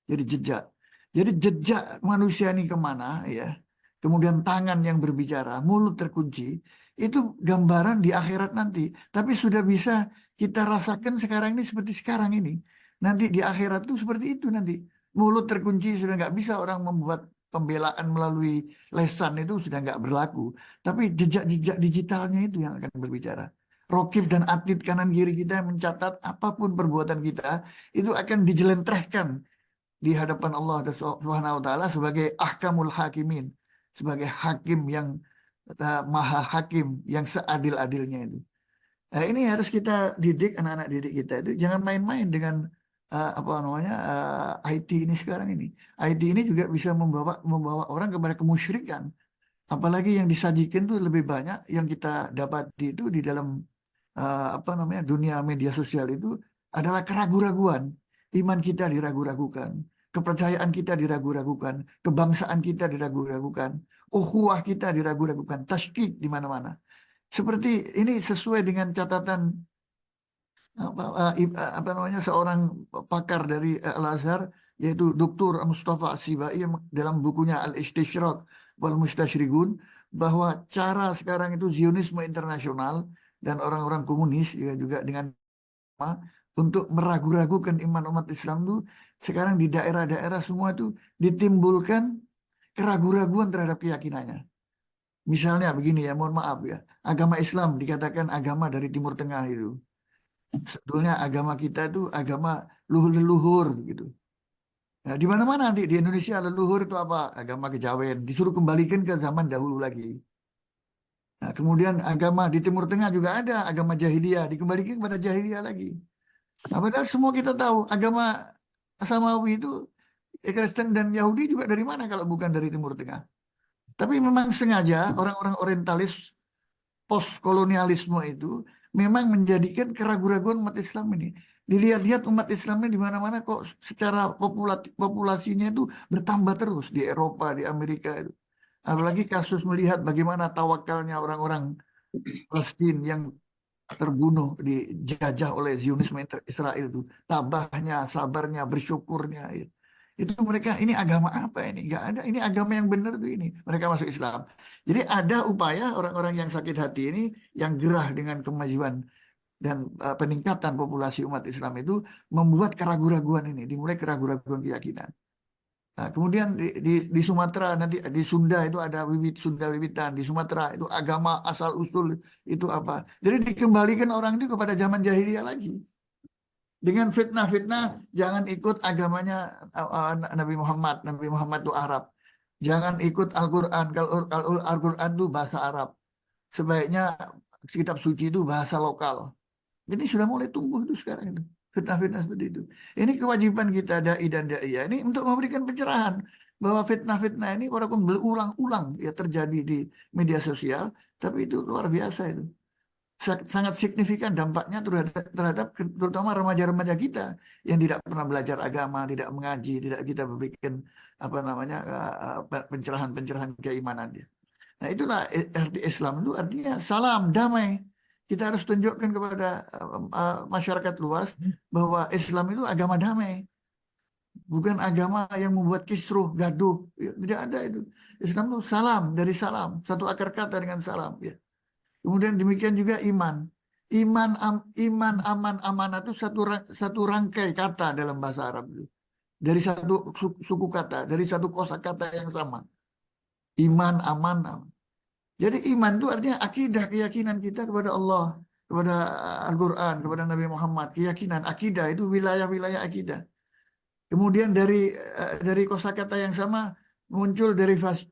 Jadi jejak. Jadi jejak manusia ini kemana ya. Kemudian tangan yang berbicara, mulut terkunci. Itu gambaran di akhirat nanti. Tapi sudah bisa kita rasakan sekarang ini seperti sekarang ini. Nanti di akhirat itu seperti itu nanti. Mulut terkunci sudah nggak bisa orang membuat pembelaan melalui lesan itu sudah nggak berlaku. Tapi jejak-jejak digitalnya itu yang akan berbicara. Rokib dan atid kanan kiri kita yang mencatat apapun perbuatan kita itu akan dijelentrehkan di hadapan Allah Subhanahu wa taala sebagai ahkamul hakimin, sebagai hakim yang maha hakim yang seadil-adilnya itu. Nah, ini harus kita didik anak-anak didik kita itu jangan main-main dengan apa namanya IT ini sekarang ini. IT ini juga bisa membawa orang kepada kemusyrikan. Apalagi yang disajikan tuh lebih banyak yang kita dapati itu di dalam apa namanya dunia media sosial itu adalah keraguan-raguan. Iman kita diragu-ragukan, kepercayaan kita diragu-ragukan, kebangsaan kita diragu-ragukan, ukhuwah kita diragu-ragukan, tasykik di mana-mana. Seperti ini sesuai dengan catatan apa namanya seorang pakar dari Al-Azhar yaitu Dr. Mustafa As-Sibai yang dalam bukunya Al-Istishraq wal Mustashriqun bahwa cara sekarang itu Zionisme internasional dan orang-orang komunis ya juga dengan untuk meragu-ragukan iman umat Islam itu sekarang di daerah-daerah semua itu ditimbulkan keraguan-raguan terhadap keyakinannya. Misalnya begini ya, mohon maaf ya, agama Islam dikatakan agama dari Timur Tengah itu. Sebetulnya agama kita itu agama leluhur gitu. Nah, di mana-mana nanti di Indonesia leluhur itu apa? Agama kejawen, disuruh kembalikan ke zaman dahulu lagi. Nah, kemudian agama di Timur Tengah juga ada agama jahiliyah, dikembalikan kepada jahiliyah lagi. Nah, padahal semua kita tahu agama Samawi itu Kristen dan Yahudi juga dari mana kalau bukan dari Timur Tengah. Tapi memang sengaja orang-orang orientalis postkolonialisme itu memang menjadikan keraguan-raguan umat Islam ini. Dilihat-lihat umat Islamnya di mana-mana kok secara populasinya itu bertambah terus di Eropa, di Amerika itu. Apalagi kasus melihat bagaimana tawakalnya orang-orang Palestina yang terbunuh dijajah oleh Zionisme Israel itu. Tabahnya, sabarnya, bersyukurnya. Itu mereka, ini agama apa ini? Nggak ada, ini agama yang benar tuh ini. Mereka masuk Islam. Jadi ada upaya orang-orang yang sakit hati ini, yang gerah dengan kemajuan dan peningkatan populasi umat Islam itu membuat keraguan-raguan ini, dimulai keraguan-raguan keyakinan. Nah, kemudian di Sumatera nanti di Sunda itu ada Sunda Wiwitan, di Sumatera itu agama asal usul itu apa? Jadi dikembalikan orang itu kepada zaman jahiliyah lagi. Dengan fitnah-fitnah, jangan ikut agamanya Nabi Muhammad. Nabi Muhammad itu Arab. Jangan ikut Al-Quran. Kalau Al-Quran itu bahasa Arab. Sebaiknya kitab suci itu bahasa lokal. Jadi sudah mulai tumbuh itu sekarang itu. Fitnah-fitnah seperti itu. Ini kewajiban kita dai dan daiyah ini untuk memberikan pencerahan bahwa fitnah-fitnah ini walaupun berulang-ulang ya terjadi di media sosial, tapi itu luar biasa itu. Sangat signifikan dampaknya terhadap terutama remaja-remaja kita yang tidak pernah belajar agama, tidak mengaji, tidak kita berikan apa namanya pencerahan-pencerahan keimanan dia. Nah, itulah arti Islam itu artinya salam damai. Kita harus tunjukkan kepada masyarakat luas bahwa Islam itu agama damai. Bukan agama yang membuat kisruh, gaduh. Ya, tidak ada itu. Islam itu salam dari salam. Satu akar kata dengan salam. Ya. Kemudian demikian juga iman. Iman, aman, amanah itu satu rangkai kata dalam bahasa Arab itu. Dari satu suku kata, dari satu kosakata yang sama. Iman, aman, aman. Jadi iman itu artinya akidah, keyakinan kita kepada Allah, kepada Al-Quran, kepada Nabi Muhammad. Keyakinan, akidah itu wilayah-wilayah akidah. Kemudian dari kosakata yang sama muncul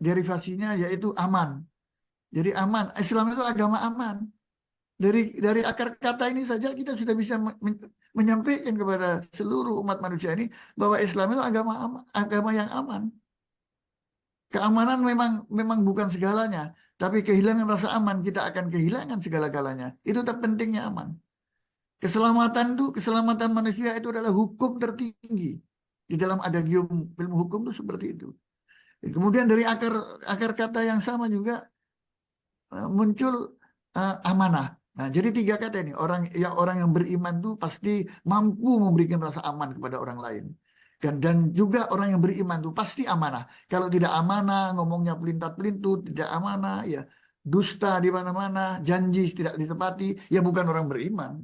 derivasinya yaitu aman. Jadi aman, Islam itu agama aman. Dari akar kata ini saja kita sudah bisa menyampaikan kepada seluruh umat manusia ini bahwa Islam itu agama yang aman. Keamanan memang bukan segalanya, tapi kehilangan rasa aman kita akan kehilangan segala-galanya. Itu terpentingnya aman. Keselamatan manusia itu adalah hukum tertinggi. Di dalam adagium ilmu hukum itu seperti itu. Kemudian dari akar kata yang sama juga muncul amanah. Nah, jadi 3 kata ini, orang yang beriman tuh pasti mampu memberikan rasa aman kepada orang lain. Dan juga orang yang beriman tuh pasti amanah. Kalau tidak amanah, ngomongnya pelintat-pelintut, tidak amanah, ya dusta di mana-mana, janji tidak ditepati, ya bukan orang beriman.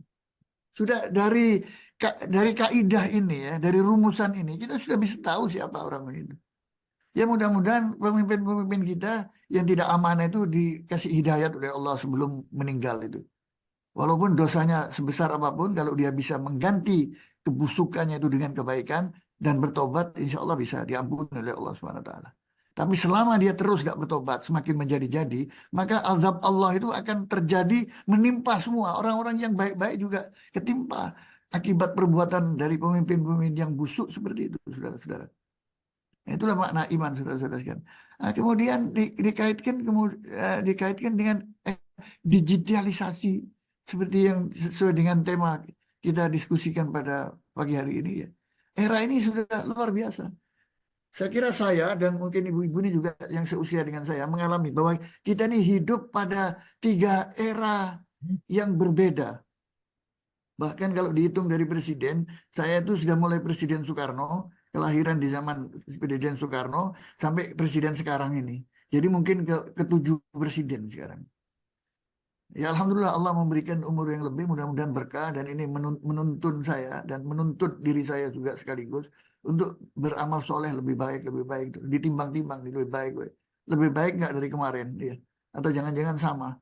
Sudah dari kaidah ini ya, dari rumusan ini kita sudah bisa tahu siapa orang itu. Ya mudah-mudahan pemimpin-pemimpin kita yang tidak amanah itu dikasih hidayat oleh Allah sebelum meninggal itu. Walaupun dosanya sebesar apapun, kalau dia bisa mengganti kebusukannya itu dengan kebaikan dan bertobat, insya Allah bisa diampuni oleh Allah SWT. Tapi selama dia terus tidak bertobat, semakin menjadi-jadi, maka azab Allah itu akan terjadi menimpa semua. Orang-orang yang baik-baik juga ketimpa akibat perbuatan dari pemimpin-pemimpin yang busuk seperti itu, saudara-saudara. Itulah makna iman, saudara-saudara sekalian. Nah, kemudian dikaitkan dengan digitalisasi seperti yang sesuai dengan tema kita diskusikan pada pagi hari ini ya. Era ini sudah luar biasa. Saya kira saya dan mungkin ibu-ibu ini juga yang seusia dengan saya mengalami bahwa kita ini hidup pada 3 era yang berbeda. Bahkan kalau dihitung dari presiden, saya itu sudah mulai Presiden Soekarno, kelahiran di zaman Presiden Soekarno sampai presiden sekarang ini. Jadi mungkin ke-7 presiden sekarang. Ya Alhamdulillah Allah memberikan umur yang lebih, mudah-mudahan berkah dan ini menuntun saya dan menuntut diri saya juga sekaligus untuk beramal soleh lebih baik, ditimbang-timbang lebih baik nggak dari kemarin ya, atau jangan-jangan sama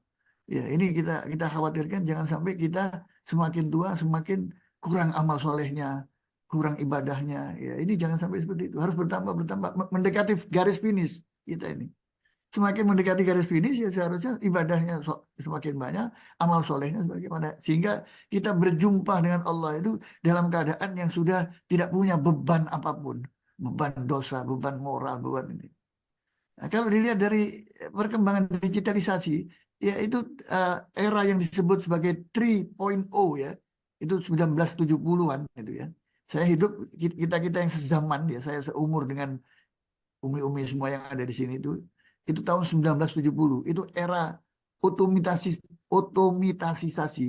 ya. Ini kita khawatirkan jangan sampai kita semakin tua semakin kurang amal solehnya, kurang ibadahnya ya. Ini jangan sampai seperti itu, harus bertambah mendekati garis finish kita ini. Semakin mendekati garis finish ya seharusnya ibadahnya semakin banyak, amal solehnya semakin banyak. Sehingga kita berjumpa dengan Allah itu dalam keadaan yang sudah tidak punya beban apapun. Beban dosa, beban moral, beban ini. Nah, kalau dilihat dari perkembangan digitalisasi, ya itu era yang disebut sebagai 3.0 ya. Itu 1970-an itu ya. Saya hidup, kita yang sezaman ya, saya seumur dengan umi-umi semua yang ada di sini itu tahun 1970, itu era otomatisasi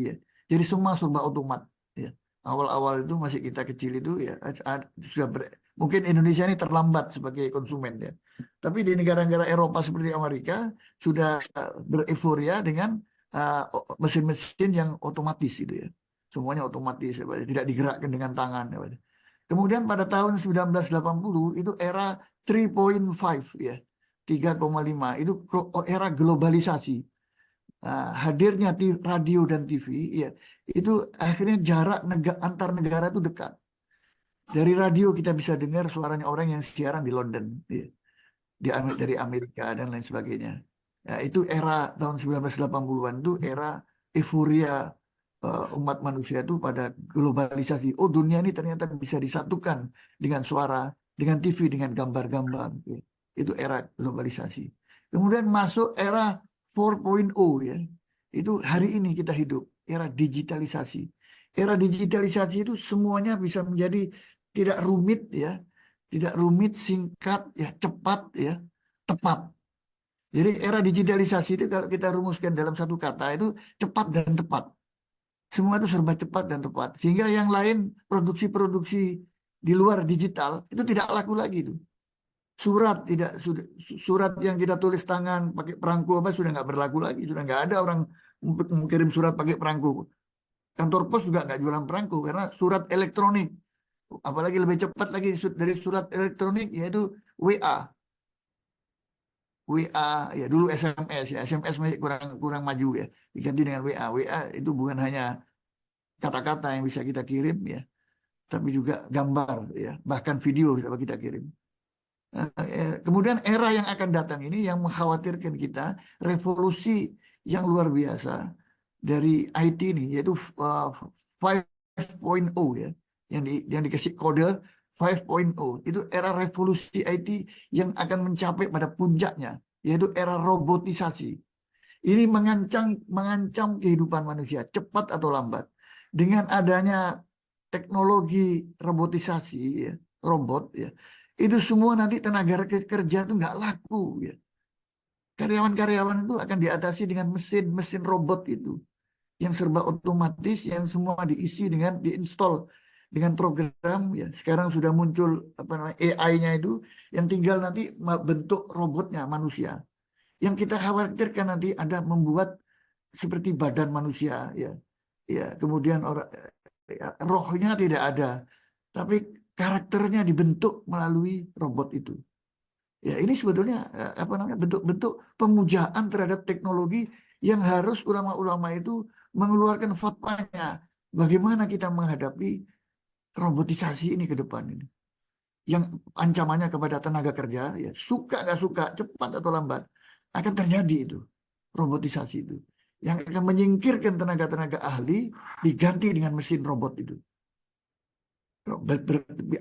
ya. Jadi semua serba otomat ya. Awal-awal itu masih kita kecil itu ya sudah mungkin Indonesia ini terlambat sebagai konsumen ya. Tapi di negara-negara Eropa seperti Amerika sudah bereforia dengan mesin-mesin yang otomatis itu ya. Semuanya otomatis ya, tidak digerakkan dengan tangan ya. Kemudian pada tahun 1980 itu era 3.5 ya. 3,5 itu era globalisasi. Hadirnya radio dan TV ya, itu akhirnya jarak antar negara itu dekat. Dari radio kita bisa dengar suaranya orang yang siaran di London ya, dari Amerika dan lain sebagainya. Ya, itu era tahun 1980-an itu era euforia umat manusia itu pada globalisasi. Oh, dunia ini ternyata bisa disatukan dengan suara, dengan TV, dengan gambar-gambar ya. Itu era globalisasi. Kemudian masuk era 4.0 ya. Itu hari ini kita hidup, era digitalisasi. Era digitalisasi itu semuanya bisa menjadi tidak rumit ya. Tidak rumit, singkat ya, cepat ya, tepat. Jadi era digitalisasi itu kalau kita rumuskan dalam satu kata itu cepat dan tepat. Semua itu serba cepat dan tepat. Sehingga yang lain produksi-produksi di luar digital itu tidak laku lagi itu. Surat yang kita tulis tangan pakai perangko apa sudah nggak berlaku lagi, sudah nggak ada orang mengirim surat pakai perangko. Kantor pos juga nggak jualan perangko karena surat elektronik, apalagi lebih cepat lagi dari surat elektronik yaitu WA ya, dulu SMS ya, SMS masih kurang maju ya, diganti dengan WA itu bukan hanya kata-kata yang bisa kita kirim ya, tapi juga gambar ya, bahkan video bisa kita kirim. Kemudian era yang akan datang ini yang mengkhawatirkan kita, revolusi yang luar biasa dari IT ini yaitu 5.0 ya, yang dikasih kode 5.0 itu era revolusi IT yang akan mencapai pada puncaknya yaitu era robotisasi. Ini mengancam kehidupan manusia cepat atau lambat. Dengan adanya teknologi robotisasi ya, robot ya, itu semua nanti tenaga kerja itu nggak laku ya. Karyawan-karyawan itu akan diatasi dengan mesin robot itu. yang serba otomatis, yang semua diisi dengan diinstal dengan program ya. Sekarang sudah muncul apa namanya AI-nya itu yang tinggal nanti bentuk robotnya manusia. Yang kita khawatirkan nanti ada membuat seperti badan manusia ya. Ya, kemudian orang rohnya tidak ada, tapi karakternya dibentuk melalui robot itu. Ya, ini sebetulnya apa namanya bentuk-bentuk pemujaan terhadap teknologi yang harus ulama-ulama itu mengeluarkan fatwanya. Bagaimana kita menghadapi robotisasi ini ke depan ini? Yang ancamannya kepada tenaga kerja, ya suka nggak suka, cepat atau lambat, akan terjadi itu robotisasi itu. Yang akan menyingkirkan tenaga-tenaga ahli diganti dengan mesin robot itu.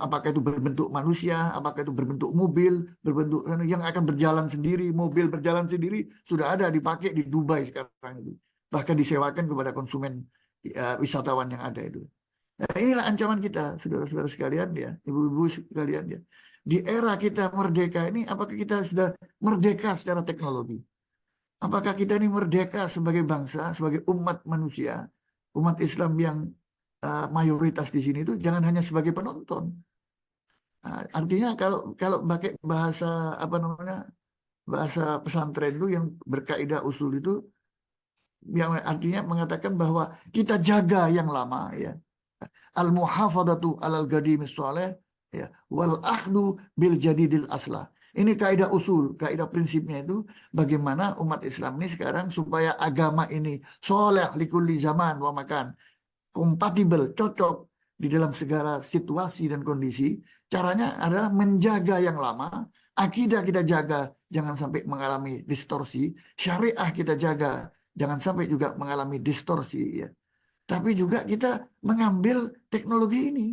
Apakah itu berbentuk manusia, apakah itu berbentuk mobil, berbentuk yang akan berjalan sendiri, mobil berjalan sendiri sudah ada dipakai di Dubai sekarang itu, bahkan disewakan kepada konsumen wisatawan yang ada itu. Nah, inilah ancaman kita, saudara-saudara sekalian ya, ibu-ibu sekalian ya. Di era kita merdeka ini, apakah kita sudah merdeka secara teknologi? Apakah kita ini merdeka sebagai bangsa, sebagai umat manusia, umat Islam yang mayoritas di sini itu jangan hanya sebagai penonton. Artinya kalau pakai bahasa apa namanya bahasa pesantren itu yang berkaidah usul itu, yang artinya mengatakan bahwa kita jaga yang lama ya. Al-muhafadatu alal gadimis sholeh ya, wal akhdu bil jadidil aslah. Ini kaidah usul, kaidah prinsipnya itu bagaimana umat Islam ini sekarang supaya agama ini soleh likulli zaman wa makan, kompatibel, cocok di dalam segala situasi dan kondisi. Caranya adalah menjaga yang lama, akidah kita jaga, jangan sampai mengalami distorsi, syariah kita jaga, jangan sampai juga mengalami distorsi ya. Tapi juga kita mengambil teknologi ini.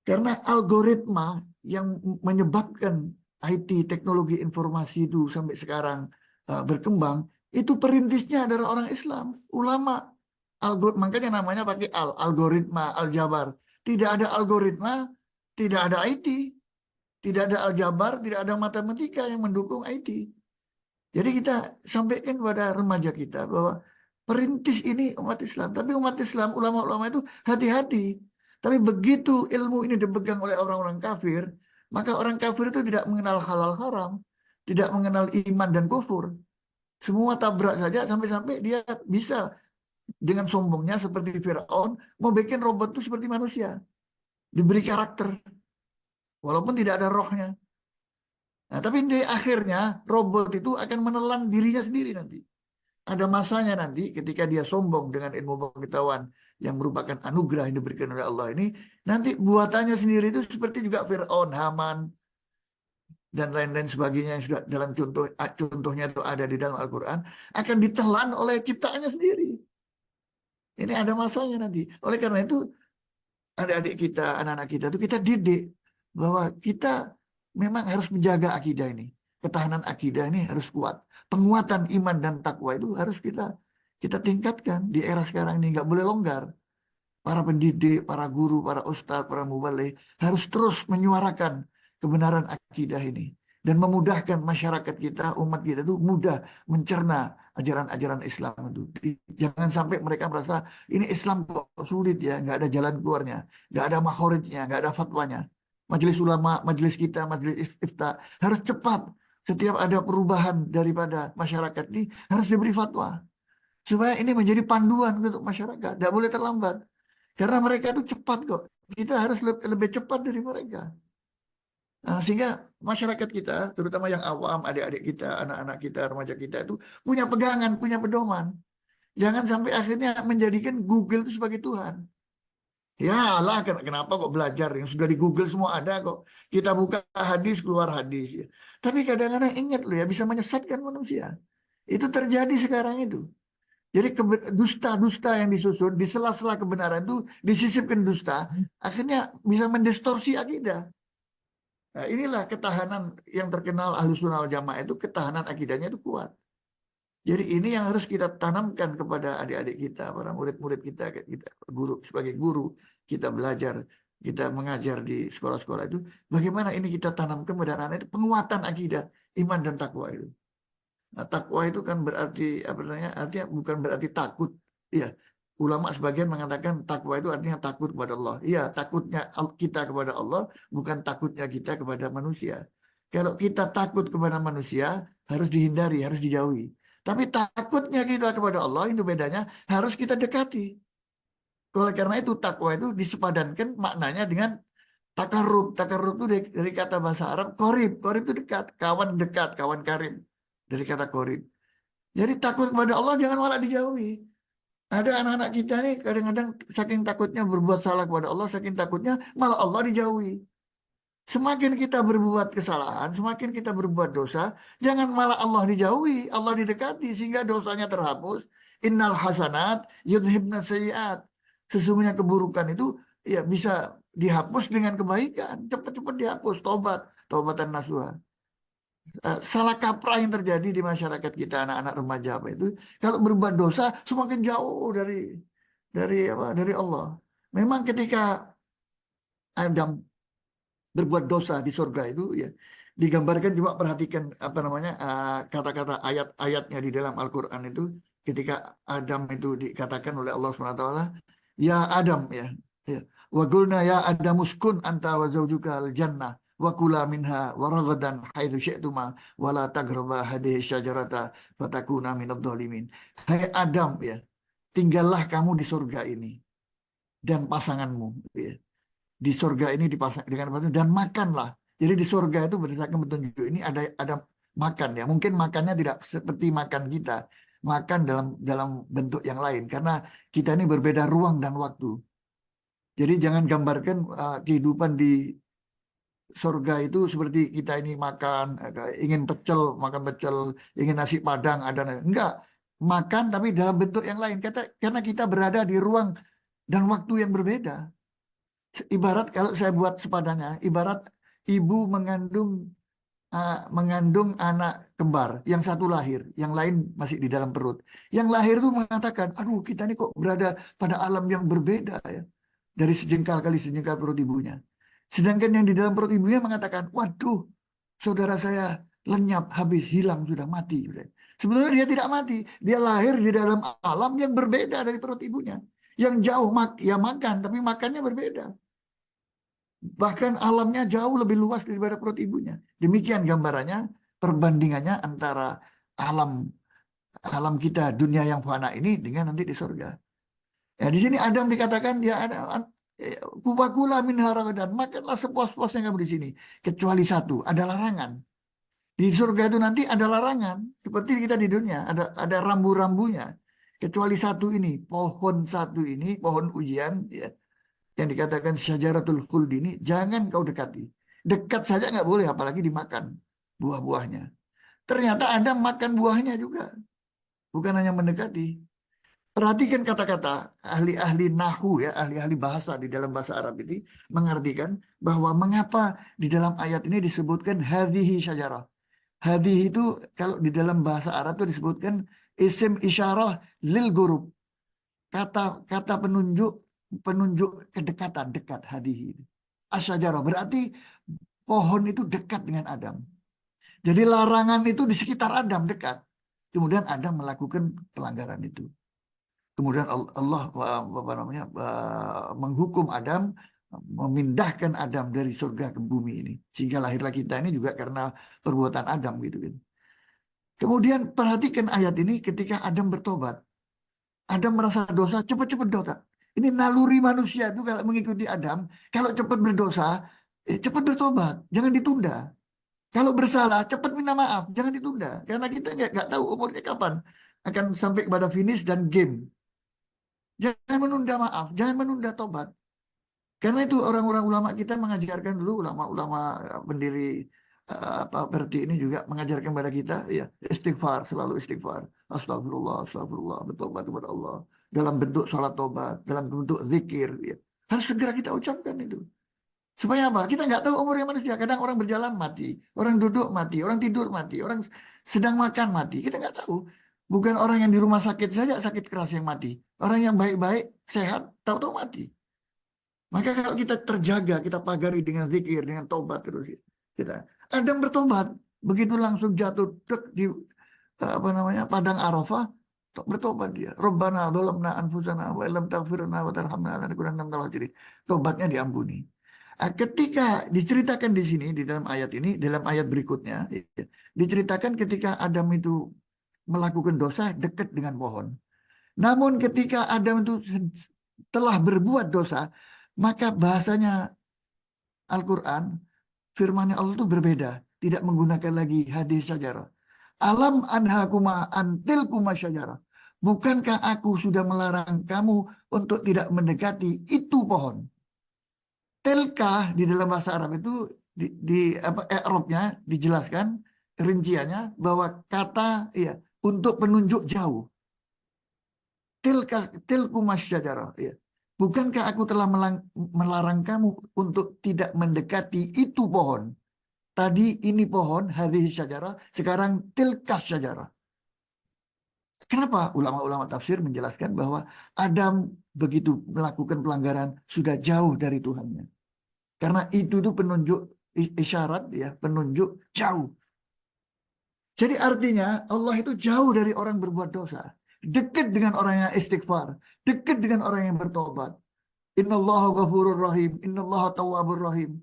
Karena algoritma yang menyebabkan IT, teknologi informasi itu sampai sekarang berkembang, itu perintisnya adalah orang Islam, ulama. Makanya namanya pakai algoritma, aljabar. Tidak ada algoritma, tidak ada IT. Tidak ada aljabar, tidak ada matematika yang mendukung IT. Jadi kita sampaikan kepada remaja kita bahwa perintis ini umat Islam. Tapi umat Islam, ulama-ulama itu hati-hati. Tapi begitu ilmu ini dipegang oleh orang-orang kafir, maka orang kafir itu tidak mengenal halal haram, tidak mengenal iman dan kufur. Semua tabrak saja sampai-sampai dia bisa dengan sombongnya seperti Firaun mau bikin robot itu seperti manusia, diberi karakter, walaupun tidak ada rohnya. Nah, tapi di akhirnya robot itu akan menelan dirinya sendiri nanti. Ada masanya nanti ketika dia sombong dengan ilmu pengetahuan yang merupakan anugerah yang diberikan oleh Allah ini, nanti buatannya sendiri itu seperti juga Fir'aun, Haman, dan lain-lain sebagainya yang sudah dalam contohnya itu ada di dalam Al-Quran, akan ditelan oleh ciptaannya sendiri. Ini ada masanya nanti. Oleh karena itu, adik-adik kita, anak-anak kita itu kita didik bahwa kita memang harus menjaga akidah ini. Ketahanan akidah ini harus kuat. Penguatan iman dan takwa itu harus kita tingkatkan di era sekarang ini. Nggak boleh longgar. Para pendidik, para guru, para ustadz, para mubaligh harus terus menyuarakan kebenaran akidah ini. Dan memudahkan masyarakat kita, umat kita itu mudah mencerna ajaran-ajaran Islam itu. Jangan sampai mereka merasa ini Islam kok sulit ya, nggak ada jalan keluarnya, nggak ada makhorijnya, nggak ada fatwanya. Majelis ulama, majelis kita, majelis ifta harus cepat. Setiap ada perubahan daripada masyarakat ini harus diberi fatwa. Supaya ini menjadi panduan untuk masyarakat. Tidak boleh terlambat. Karena mereka itu cepat kok. Kita harus lebih cepat dari mereka. Nah, sehingga masyarakat kita, terutama yang awam, adik-adik kita, anak-anak kita, remaja kita itu punya pegangan, punya pedoman. Jangan sampai akhirnya menjadikan Google itu sebagai Tuhan. Ya Allah, kenapa kok belajar yang sudah di Google semua ada kok. Kita buka hadis, keluar hadis. Ya. Tapi kadang-kadang ingat loh ya, bisa menyesatkan manusia. Itu terjadi sekarang itu. Jadi dusta-dusta yang disusun, di sela-sela kebenaran itu disisipkan dusta, akhirnya bisa mendistorsi akidah. Nah, inilah ketahanan yang terkenal Ahlussunnah wal Jamaah itu, ketahanan akidahnya itu kuat. Jadi ini yang harus kita tanamkan kepada adik-adik kita, para murid-murid kita guru, sebagai guru, kita belajar, kita mengajar di sekolah-sekolah itu, bagaimana ini kita tanamkan kepada anak-anak itu penguatan akidah, iman dan takwa itu. Nah, takwa itu kan berarti apa namanya? Artinya bukan berarti takut Iya, ulama sebagian mengatakan takwa itu artinya takut kepada Allah. Iya, takutnya kita kepada Allah bukan takutnya kita kepada manusia. Kalau kita takut kepada manusia harus dihindari, harus dijauhi. Tapi takutnya kita kepada Allah itu bedanya, harus kita dekati. Oleh karena itu takwa itu disepadankan maknanya dengan takarrub. Takarrub itu dari kata bahasa Arab qorib. Qorib itu dekat, kawan karib. Dari kata qorib. Jadi takut kepada Allah jangan malah dijauhi. Ada anak-anak kita nih kadang-kadang saking takutnya berbuat salah kepada Allah, saking takutnya malah Allah dijauhi. Semakin kita berbuat kesalahan, semakin kita berbuat dosa, jangan malah Allah dijauhi, Allah didekati sehingga dosanya terhapus. Innal hasanat yudhibna sayyiat. Sesungguhnya keburukan itu ya bisa dihapus dengan kebaikan, cepat-cepat dihapus, taubatan nasuha. Salah kaprah yang terjadi di masyarakat kita anak-anak remaja apa itu kalau berbuat dosa semakin jauh dari Allah. Memang ketika Adam berbuat dosa di surga itu ya digambarkan, juga perhatikan apa namanya kata-kata ayat-ayatnya di dalam Al-Qur'an itu ketika Adam itu dikatakan oleh Allah SWT, ya Adam ya wa qulna ya Adam uskun anta wa zawjuka al-jannah wa kula minha wa ragadan haitsu syi'tuma wa la taqraba hadhihi syajarata fatakuna minadh dhalimin. Hai Adam ya, tinggallah kamu di surga ini dan pasanganmu ya. Di surga ini dipasang dengan dan makanlah. Jadi di surga itu berdasarkan petunjuk ini ada makan ya. Mungkin makannya tidak seperti makan kita, makan dalam bentuk yang lain karena kita ini berbeda ruang dan waktu. Jadi jangan gambarkan kehidupan di surga itu seperti kita ini makan, ingin pecel, makan pecel, ingin nasi padang, ada enggak. Makan tapi dalam bentuk yang lain. Karena kita berada di ruang dan waktu yang berbeda. Ibarat kalau saya buat sepadannya, ibarat ibu mengandung anak kembar, yang satu lahir, yang lain masih di dalam perut. Yang lahir itu mengatakan, aduh kita ini kok berada pada alam yang berbeda ya, dari sejengkal kali sejengkal perut ibunya. Sedangkan yang di dalam perut ibunya mengatakan, waduh saudara saya lenyap, habis, hilang, sudah mati. Sebenarnya dia tidak mati, dia lahir di dalam alam yang berbeda dari perut ibunya. Yang jauh ya makan, tapi makannya berbeda. Bahkan alamnya jauh lebih luas daripada perut ibunya. Demikian gambarannya, perbandingannya antara alam kita, dunia yang fana ini dengan nanti di surga. Ya, di sini Adam dikatakan dia ada kubakula min haragadan, makanlah sepuas-puasnya kamu di sini, kecuali satu, ada larangan. Di surga itu nanti ada larangan, seperti kita di dunia, ada rambu-rambunya. Kecuali satu ini, pohon ujian, ya, yang dikatakan syajaratul khuld ini, jangan kau dekati. Dekat saja nggak boleh, apalagi dimakan buah-buahnya. Ternyata Adam makan buahnya juga, bukan hanya mendekati. Perhatikan kata-kata ahli-ahli nahu ya, ahli-ahli bahasa di dalam bahasa Arab ini mengartikan bahwa mengapa di dalam ayat ini disebutkan hadhihi syajarah. Hadhihi itu kalau di dalam bahasa Arab itu disebutkan isim isyarah lil gurub. Kata penunjuk kedekatan, dekat, hadhihi. Asyajarah berarti pohon itu dekat dengan Adam. Jadi larangan itu di sekitar Adam dekat. Kemudian Adam melakukan pelanggaran itu. Kemudian Allah menghukum Adam, memindahkan Adam dari surga ke bumi ini. Sehingga lahirlah kita ini juga karena perbuatan Adam gitu. Kemudian perhatikan ayat ini ketika Adam bertobat. Adam merasa dosa, cepat-cepat dosa. Ini naluri manusia itu kalau mengikuti Adam, kalau cepat berdosa, cepat bertobat, jangan ditunda. Kalau bersalah, cepat minta maaf, jangan ditunda. Karena kita nggak tahu umurnya kapan akan sampai kepada finish dan game. Jangan menunda maaf, jangan menunda tobat. Karena itu orang-orang ulama kita mengajarkan dulu, ulama-ulama pendiri berarti ini juga mengajarkan kepada kita ya istighfar, selalu istighfar. Astagfirullah, astagfirullah, bertobat kepada Allah dalam bentuk sholat tobat, dalam bentuk zikir ya. Harus segera kita ucapkan itu. Supaya apa? Kita nggak tahu umurnya manusia. Kadang orang berjalan mati, orang duduk mati, orang tidur mati, orang sedang makan mati. Kita nggak tahu. Bukan orang yang di rumah sakit saja sakit keras yang mati. Orang yang baik-baik, sehat, tahu-tahu mati. Maka kalau kita terjaga, kita pagari dengan zikir, dengan tobat terus. Adam bertobat, begitu langsung jatuh di padang Arafah, Bertobat dia. Rabbana dhalamna anfusana wa illam taghfir lana wa tarhamna lanakunanna minal khasirin. Tobatnya diampuni. Ketika diceritakan di sini, di dalam ayat ini, dalam ayat berikutnya, diceritakan ketika Adam itu melakukan dosa dekat dengan pohon. Namun ketika Adam itu telah berbuat dosa, maka bahasanya Al-Quran, firman Allah itu berbeda. Tidak menggunakan lagi hadis syajarah. Alam anhakuma antilkuma syajarah. Bukankah aku sudah melarang kamu untuk tidak mendekati itu pohon? Tilka di dalam bahasa Arab itu i'rabnya dijelaskan rinciannya bahwa kata ya untuk penunjuk jauh. Tilkuma syajarah ya. Bukankah aku telah melarang kamu untuk tidak mendekati itu pohon? Tadi ini pohon, hadhihi syajarah, sekarang tilka syajarah. Kenapa ulama-ulama tafsir menjelaskan bahwa Adam begitu melakukan pelanggaran sudah jauh dari Tuhannya? Karena itu tuh penunjuk isyarat ya, penunjuk jauh. Jadi artinya Allah itu jauh dari orang berbuat dosa, dekat dengan orang yang istighfar, dekat dengan orang yang bertobat. Innallaha ghafurur rahim, innallaha tawwabur rahim.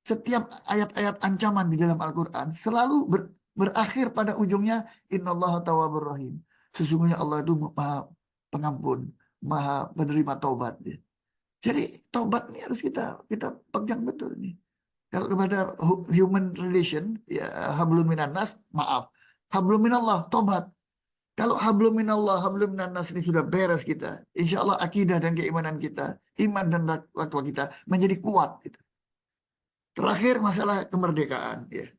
Setiap ayat-ayat ancaman di dalam Al-Quran selalu berakhir pada ujungnya innallaha tawwabur rahim. Sesungguhnya Allah itu maha pengampun, maha penerima taubat. Jadi taubat ini harus kita pegang betul nih. Kalau kepada human relation, ya hablum minan nas, maaf. Hablum minallah, taubat. Kalau hablum minallah, hablum minan nas ini sudah beres kita, insya Allah akidah dan keimanan kita, iman dan takwa kita menjadi kuat. Gitu. Terakhir masalah kemerdekaan. Ya.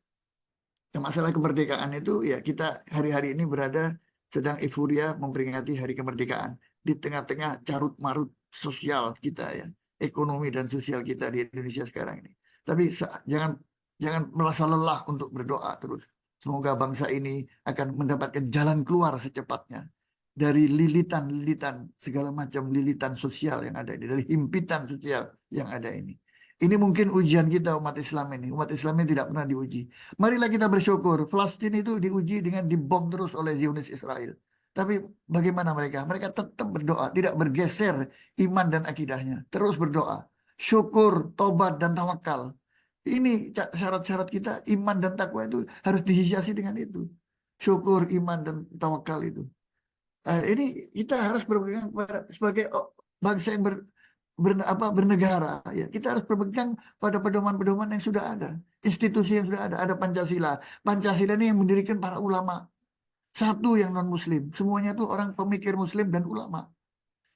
Masalah kemerdekaan itu ya kita hari-hari ini berada sedang euforia memperingati hari kemerdekaan. Di tengah-tengah carut-marut sosial kita ya, ekonomi dan sosial kita di Indonesia sekarang ini. Tapi jangan merasa lelah untuk berdoa terus. Semoga bangsa ini akan mendapatkan jalan keluar secepatnya dari lilitan-lilitan segala macam lilitan sosial yang ada ini, dari himpitan sosial yang ada ini. Ini mungkin ujian kita umat Islam ini. Umat Islam ini tidak pernah diuji. Marilah kita bersyukur. Palestina itu diuji dengan dibom terus oleh Zionis Israel. Tapi bagaimana mereka? Mereka tetap berdoa, tidak bergeser iman dan akidahnya. Terus berdoa. Syukur, tobat, dan tawakal. Ini syarat-syarat kita, iman dan takwa itu harus dihiasi dengan itu. Syukur, iman, dan tawakal itu. Ini kita harus berpegang sebagai bangsa yang bernegara. Ya. Kita harus berpegang pada pedoman-pedoman yang sudah ada. Institusi yang sudah ada. Ada Pancasila. Pancasila ini yang mendirikan para ulama. Satu yang non-muslim. Semuanya itu orang pemikir muslim dan ulama.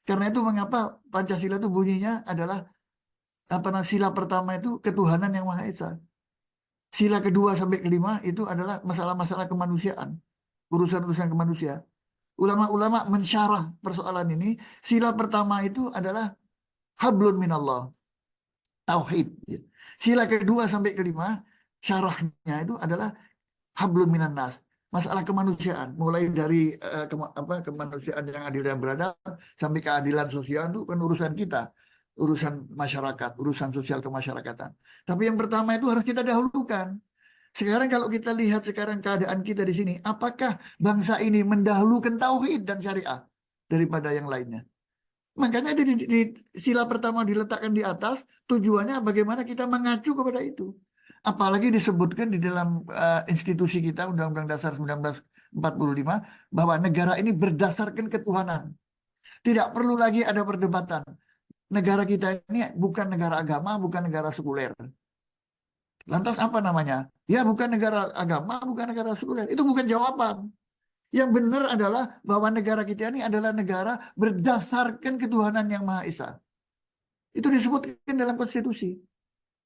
Karena itu mengapa Pancasila itu bunyinya adalah sila pertama itu ketuhanan yang Maha Esa. Sila kedua sampai kelima itu adalah masalah-masalah kemanusiaan. Urusan-urusan kemanusiaan. Ulama-ulama mensyarah persoalan ini. Sila pertama itu adalah hablun minallah. Tauhid. Sila kedua sampai kelima syarahnya itu adalah hablun minan nas. Masalah kemanusiaan, mulai dari kemanusiaan yang adil dan beradab sampai keadilan sosial itu kan urusan kita, urusan masyarakat, urusan sosial kemasyarakatan. Tapi yang pertama itu harus kita dahulukan. Sekarang kalau kita lihat sekarang keadaan kita di sini, apakah bangsa ini mendahulukan tauhid dan syariah daripada yang lainnya? Makanya di sila pertama diletakkan di atas, tujuannya bagaimana kita mengacu kepada itu. Apalagi disebutkan di dalam institusi kita, Undang-Undang Dasar 1945, bahwa negara ini berdasarkan ketuhanan. Tidak perlu lagi ada perdebatan. Negara kita ini bukan negara agama, bukan negara sekuler. Lantas apa namanya? Ya bukan negara agama, bukan negara sekuler. Itu bukan jawaban. Yang benar adalah bahwa negara kita ini adalah negara berdasarkan ketuhanan yang Maha Esa. Itu disebutkan dalam konstitusi.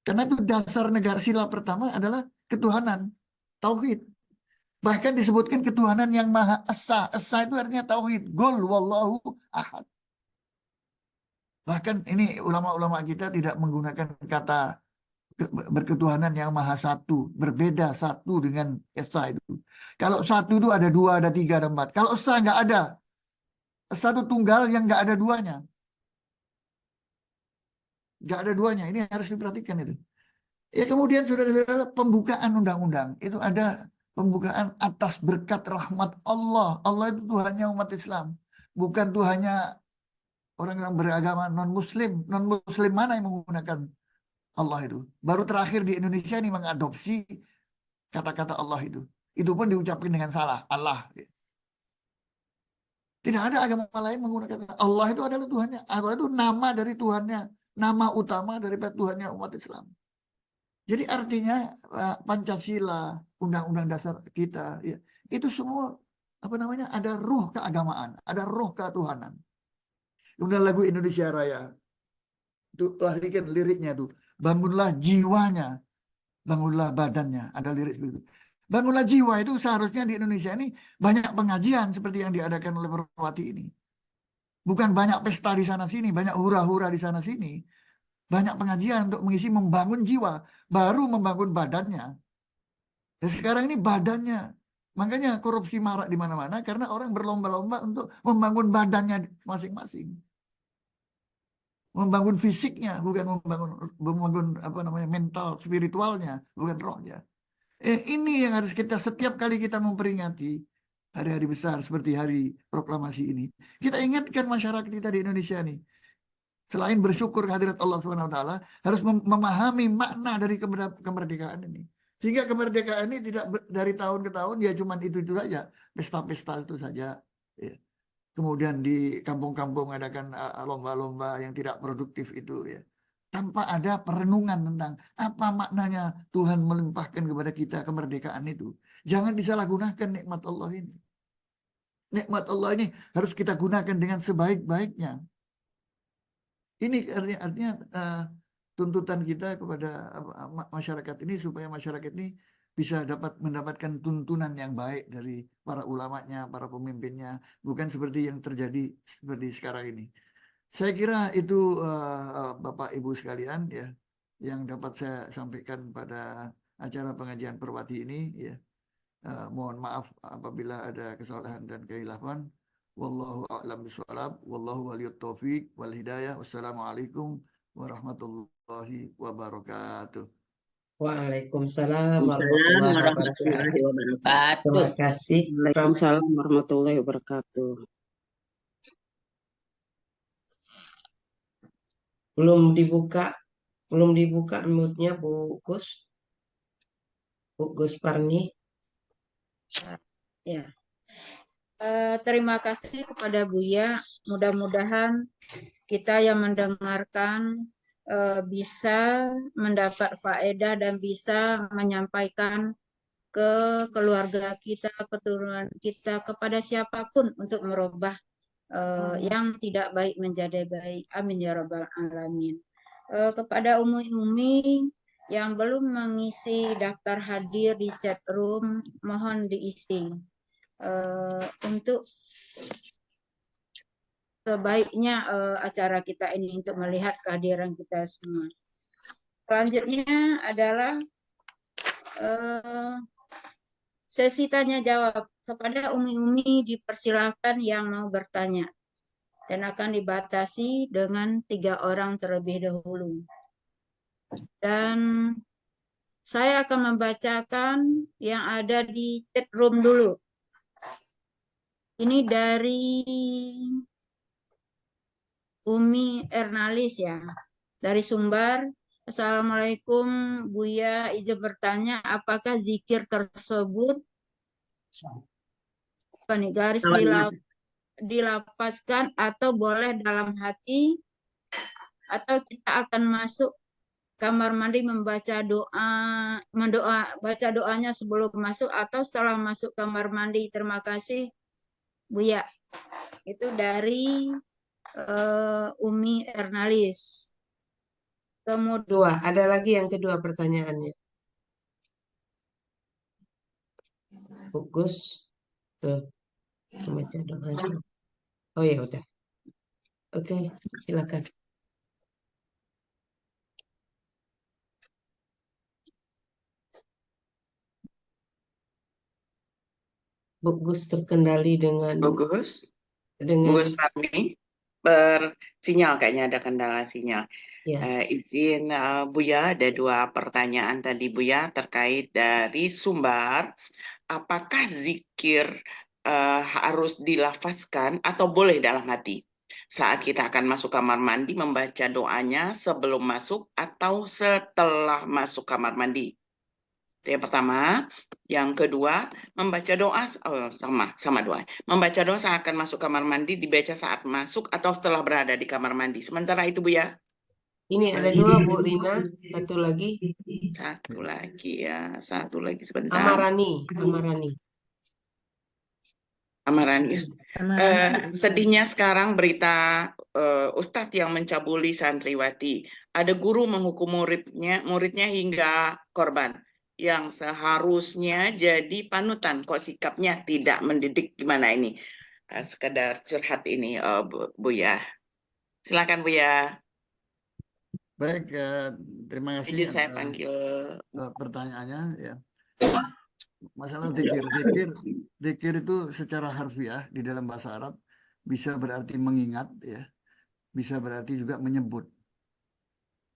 Karena itu dasar negara sila pertama adalah ketuhanan, tauhid. Bahkan disebutkan ketuhanan yang Maha Esa. Esa itu artinya tauhid. Qul wallahu ahad. Bahkan ini ulama-ulama kita tidak menggunakan kata berketuhanan yang Maha Satu. Berbeda satu dengan Esa itu. Kalau satu itu ada dua, ada tiga, ada empat. Kalau Esa nggak ada. Esa itu tunggal yang nggak ada duanya. Nggak ada duanya. Ini harus diperhatikan itu. Ya kemudian sudah pembukaan undang-undang. Itu ada Pembukaan atas berkat rahmat Allah. Allah itu Tuhannya umat Islam, bukan Tuhannya orang yang beragama non-Muslim. Non-Muslim mana yang menggunakan Allah itu? Baru terakhir di Indonesia ini mengadopsi kata-kata Allah itu. Itu pun diucapkan dengan salah, Allah. Tidak ada agama lain menggunakan Allah itu adalah Tuhannya. Allah itu nama dari Tuhannya, nama utama daripada Tuhannya umat Islam. Jadi artinya Pancasila, Undang-Undang Dasar kita, ya, itu semua ada ruh keagamaan, ada ruh ketuhanan. Kemudian lagu Indonesia Raya, itu perhatikan liriknya tuh, bangunlah jiwanya, bangunlah badannya, ada lirik seperti itu. Bangunlah jiwa itu seharusnya di Indonesia ini banyak pengajian seperti yang diadakan oleh Perwati ini. Bukan banyak pesta di sana-sini, banyak hura-hura di sana-sini. Banyak pengajian untuk mengisi membangun jiwa, baru membangun badannya. Dan sekarang ini badannya. Makanya korupsi marak di mana-mana karena orang berlomba-lomba untuk membangun badannya masing-masing. Membangun fisiknya, bukan membangun mental, spiritualnya, bukan rohnya. Ini yang harus kita setiap kali kita memperingati hari-hari besar seperti hari proklamasi ini. Kita ingatkan masyarakat kita di Indonesia nih. Selain bersyukur kehadirat Allah SWT, harus memahami makna dari kemerdekaan ini. Sehingga kemerdekaan ini tidak dari tahun ke tahun, ya cuma itu saja. Pesta-pesta itu saja. Ya. Kemudian di kampung-kampung adakan lomba-lomba yang tidak produktif itu. Ya. Tanpa ada perenungan tentang apa maknanya Tuhan melimpahkan kepada kita kemerdekaan itu. Jangan disalahgunakan nikmat Allah ini. Nikmat Allah ini harus kita gunakan dengan sebaik-baiknya. Ini artinya tuntutan kita kepada masyarakat ini supaya masyarakat ini bisa mendapatkan tuntunan yang baik dari para ulamanya, para pemimpinnya, bukan seperti yang terjadi seperti sekarang ini. Saya kira itu Bapak Ibu sekalian ya yang dapat saya sampaikan pada acara pengajian Perwati ini ya. Mohon maaf apabila ada kesalahan dan kehilafan. Wallahu a'lam bishawab, wallahu waliyut taufiq wal hidayah. Wassalamualaikum warahmatullahi wabarakatuh. Waalaikumsalam warahmatullahi wabarakatuh. Terima kasih. Waalaikumsalam warahmatullahi wabarakatuh. Belum dibuka mute-nya Bu Gus Parni. Ya. Terima kasih kepada Buya. Mudah-mudahan kita yang mendengarkan bisa mendapat faedah dan bisa menyampaikan ke keluarga kita, keturunan kita, kepada siapapun untuk merubah yang tidak baik menjadi baik. Amin ya rabbal alamin. Kepada umi-umi yang belum mengisi daftar hadir di chat room, mohon diisi. Untuk sebaiknya acara kita ini untuk melihat kehadiran kita semua. Selanjutnya adalah sesi tanya jawab. Kepada umi-umi dipersilakan yang mau bertanya dan akan dibatasi dengan 3 orang terlebih dahulu. Dan saya akan membacakan yang ada di chat room dulu. Ini dari Umi Ernalis ya, dari Sumbar. Assalamualaikum Buya, izin bertanya apakah zikir tersebut garis dilapaskan atau boleh dalam hati, atau kita akan masuk kamar mandi membaca baca doanya sebelum masuk atau setelah masuk kamar mandi? Terima kasih Buya. Itu dari Umi Ernalis. Kemudian Ada lagi yang kedua pertanyaannya. Gus tuh baca doa. Oh ya udah. Oke, silakan. Bu Gus terkendali dengan Bu Gus Parni bersinyal, kayaknya ada kendala sinyal. ya. Izin Buya, ada 2 pertanyaan tadi Buya terkait dari Sumbar. apakah zikir harus dilafazkan atau boleh dalam hati? Saat kita akan masuk kamar mandi, membaca doanya sebelum masuk atau setelah masuk kamar mandi. Itu yang pertama. Yang kedua, membaca doa sama doa. Membaca doa saat akan masuk kamar mandi dibaca saat masuk atau setelah berada di kamar mandi. Sementara itu Bu ya. Ini ada dua Bu Rina, satu lagi Satu lagi sebentar. Amarani. Amarani. Amarani. Sedihnya sekarang berita Ustadz yang mencabuli santriwati. Ada guru menghukum muridnya hingga korban. Yang seharusnya jadi panutan. Kok sikapnya tidak mendidik, gimana ini? Sekedar curhat ini Bu ya. Silakan Bu ya. Baik, terima kasih Izin saya atas panggil. pertanyaannya ya. Masalah zikir itu secara harfiah di dalam bahasa Arab bisa berarti mengingat ya, bisa berarti juga menyebut.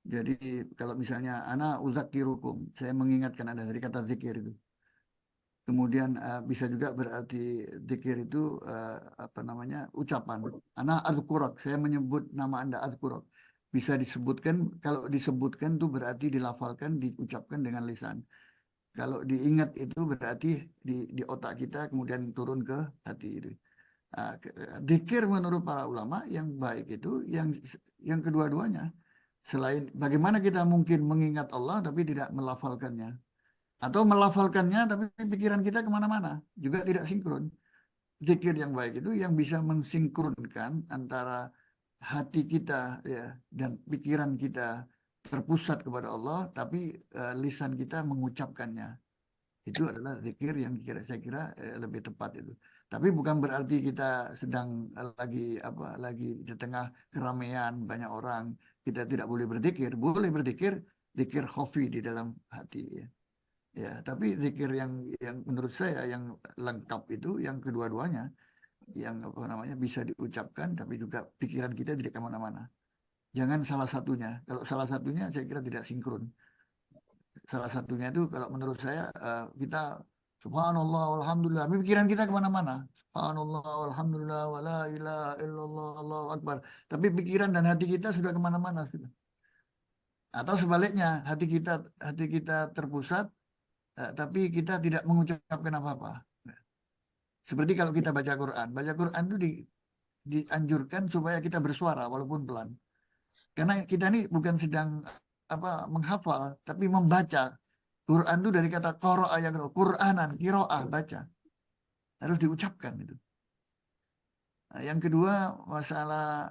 Jadi kalau misalnya ana uzakirukum, saya mengingatkan Anda, dari kata zikir itu. Kemudian bisa juga berarti zikir itu ucapan. Ana azkurak, saya menyebut nama Anda azkurak. Bisa disebutkan, kalau disebutkan itu berarti dilafalkan, diucapkan dengan lisan. Kalau diingat itu berarti di otak kita kemudian turun ke hati itu. Zikir menurut para ulama yang baik itu yang kedua-duanya. Selain bagaimana kita mungkin mengingat Allah tapi tidak melafalkannya. Atau melafalkannya tapi pikiran kita kemana-mana. Juga tidak sinkron. Zikir yang baik itu yang bisa mensinkronkan antara hati kita ya dan pikiran kita terpusat kepada Allah, tapi lisan kita mengucapkannya. Itu adalah zikir yang saya kira lebih tepat itu. Tapi bukan berarti kita sedang lagi di tengah keramaian banyak orang kita tidak boleh berzikir. Boleh berzikir, zikir khafi di dalam hati ya. Ya, tapi zikir yang menurut saya yang lengkap itu yang kedua-duanya, yang bisa diucapkan tapi juga pikiran kita tidak kemana-mana. Jangan salah satunya. Kalau salah satunya saya kira tidak sinkron. Salah satunya itu kalau menurut saya kita subhanallah walhamdulillah, tapi pikiran kita kemana-mana. Subhanallah walhamdulillah wala ilaha illallah Allahu akbar. Tapi pikiran dan hati kita sudah kemana-mana sudah. Atau sebaliknya hati kita terpusat, tapi kita tidak mengucapkan apa-apa. Seperti kalau kita baca Quran itu dianjurkan supaya kita bersuara walaupun pelan. Karena kita ini bukan sedang menghafal, tapi membaca. Quran itu dari kata qara'a yang Qur'anan, qira'ah, baca. Harus diucapkan itu. Nah, yang kedua masalah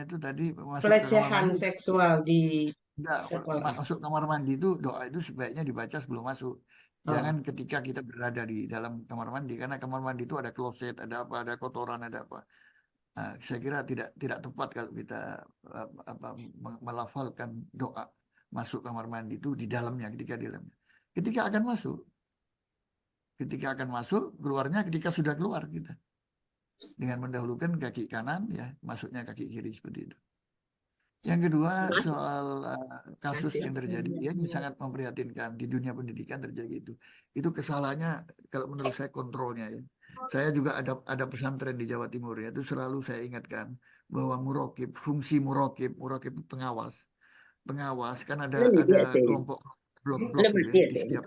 itu tadi masuk ke kamar Pelecehan mandi. seksual di Enggak, sekolah. masuk kamar mandi itu doa itu sebaiknya dibaca sebelum masuk. Jangan ketika kita berada di dalam kamar mandi, karena kamar mandi itu ada kloset, ada apa, ada kotoran, ada apa. Nah, saya kira tidak tepat kalau kita melafalkan doa masuk kamar mandi itu di dalamnya, ketika akan masuk, keluarnya ketika sudah keluar kita, dengan mendahulukan kaki kanan ya, masuknya kaki kiri seperti itu. Yang kedua soal kasus yang terjadi, ya ini sangat memprihatinkan, di dunia pendidikan terjadi itu. Itu kesalahannya kalau menurut saya kontrolnya ya. Saya juga ada pesantren di Jawa Timur ya, itu selalu saya ingatkan bahwa fungsi murokib itu pengawas kan ada kelompok blok-blok gitu ya,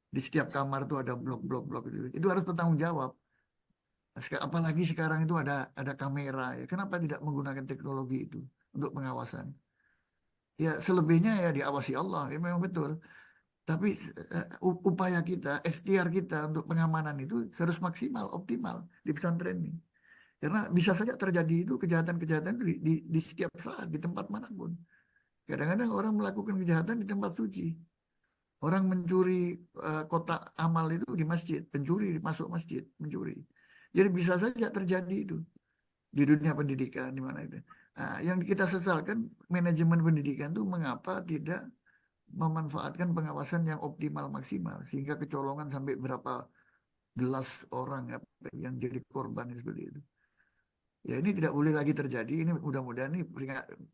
di setiap kamar itu ada blok-blok itu harus bertanggung jawab. Apalagi sekarang itu ada kamera ya, kenapa tidak menggunakan teknologi itu untuk pengawasan? Ya selebihnya ya diawasi Allah, ya memang betul. Tapi upaya kita, ikhtiar kita untuk pengamanan itu harus maksimal, optimal di pesantren ini. Karena bisa saja terjadi itu kejahatan-kejahatan di setiap saat, di tempat manapun. Kadang-kadang orang melakukan kejahatan di tempat suci. Orang mencuri kotak amal itu di masjid, pencuri masuk masjid, mencuri. Jadi bisa saja terjadi itu di dunia pendidikan, di mana itu. Nah, yang kita sesalkan manajemen pendidikan itu mengapa tidak memanfaatkan pengawasan yang optimal maksimal sehingga kecolongan sampai berapa gelas orang yang jadi korban seperti itu. Ya ini tidak boleh lagi terjadi. Ini mudah-mudahan ini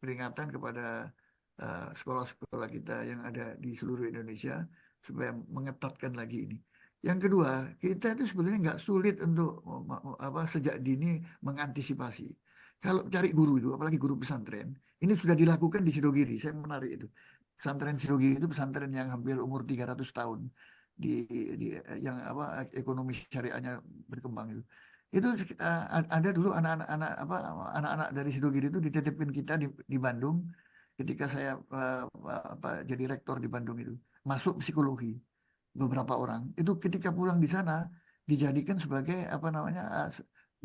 peringatan kepada sekolah-sekolah kita yang ada di seluruh Indonesia supaya mengetatkan lagi ini. Yang kedua, kita itu sebenarnya nggak sulit untuk sejak dini mengantisipasi. Kalau cari guru itu, apalagi guru pesantren, ini sudah dilakukan di Sidogiri. Saya menarik itu. Pesantren Sidogiri itu pesantren yang hampir umur 300 tahun di yang ekonomi syariahnya berkembang itu. Itu ada dulu anak-anak dari Sidogiri itu dititipin kita di Bandung ketika saya jadi rektor di Bandung itu. Masuk psikologi beberapa orang. Itu ketika pulang di sana dijadikan sebagai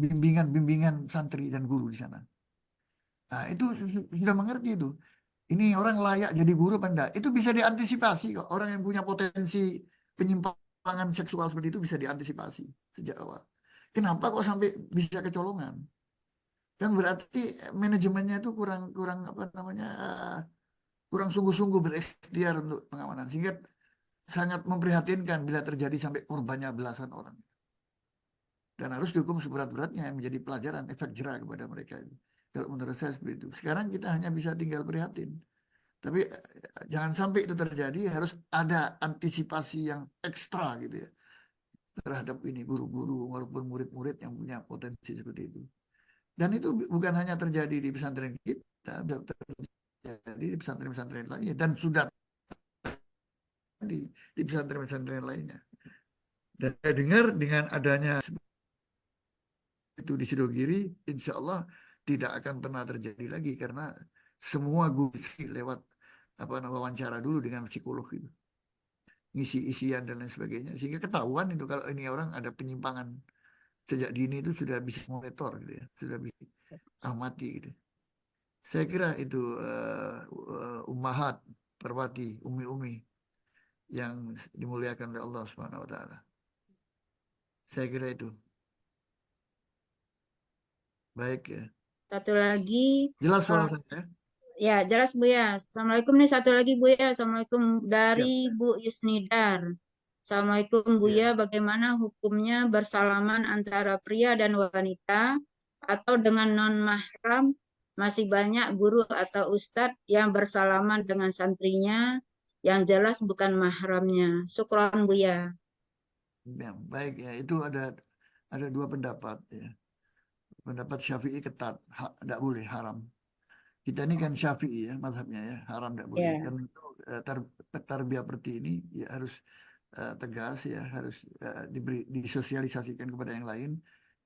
bimbingan santri dan guru di sana. Nah, itu sudah mengerti itu. Ini orang layak jadi guru apa enggak? Itu bisa diantisipasi kok. Orang yang punya potensi penyimpangan seksual seperti itu bisa diantisipasi sejak awal. Kenapa kok sampai bisa kecolongan? Kan berarti manajemennya itu kurang sungguh-sungguh berikhtiar untuk pengamanan. Sehingga sangat memprihatinkan bila terjadi sampai korbannya belasan orang. Dan harus dihukum seberat-beratnya yang menjadi pelajaran efek jerah kepada mereka itu. Kalau menurut saya seperti itu. Sekarang kita hanya bisa tinggal prihatin. Tapi jangan sampai itu terjadi, harus ada antisipasi yang ekstra gitu ya terhadap ini guru-guru maupun murid-murid yang punya potensi seperti itu. Dan itu bukan hanya terjadi di pesantren kita, terjadi di pesantren-pesantren lainnya dan sudah di pesantren-pesantren lainnya. Dan saya dengar dengan adanya itu di Sidogiri, insya Allah tidak akan pernah terjadi lagi karena semua guru lewat wawancara dulu dengan psikolog itu, ngisi isian dan lain sebagainya, sehingga ketahuan itu kalau ini orang ada penyimpangan sejak dini itu sudah bisa monitor gitu ya, sudah bisa amati gitu. Saya kira itu ummahat perwati, umi-umi yang dimuliakan oleh Allah Subhanahu wa taala. Saya kira itu. Baik ya. Satu lagi, Jelas suara saya? ya jelas Bu ya. Assalamualaikum nih satu lagi Bu ya. Assalamualaikum dari Ya. Bu Yusnidar. Assalamualaikum Bu ya. Bagaimana hukumnya bersalaman antara pria dan wanita atau dengan non mahram? Masih banyak guru atau ustadz yang bersalaman dengan santrinya yang jelas bukan mahramnya. Syukron Bu ya. Ya, baik ya, itu ada dua pendapat ya. Pendapat Syafi'i ketat, tidak boleh, haram. Kita ini kan Syafi'i ya, mazhabnya ya, haram tidak boleh. Ya. Karena itu tarbiyah seperti ini ya harus tegas ya, harus disosialisasikan kepada yang lain.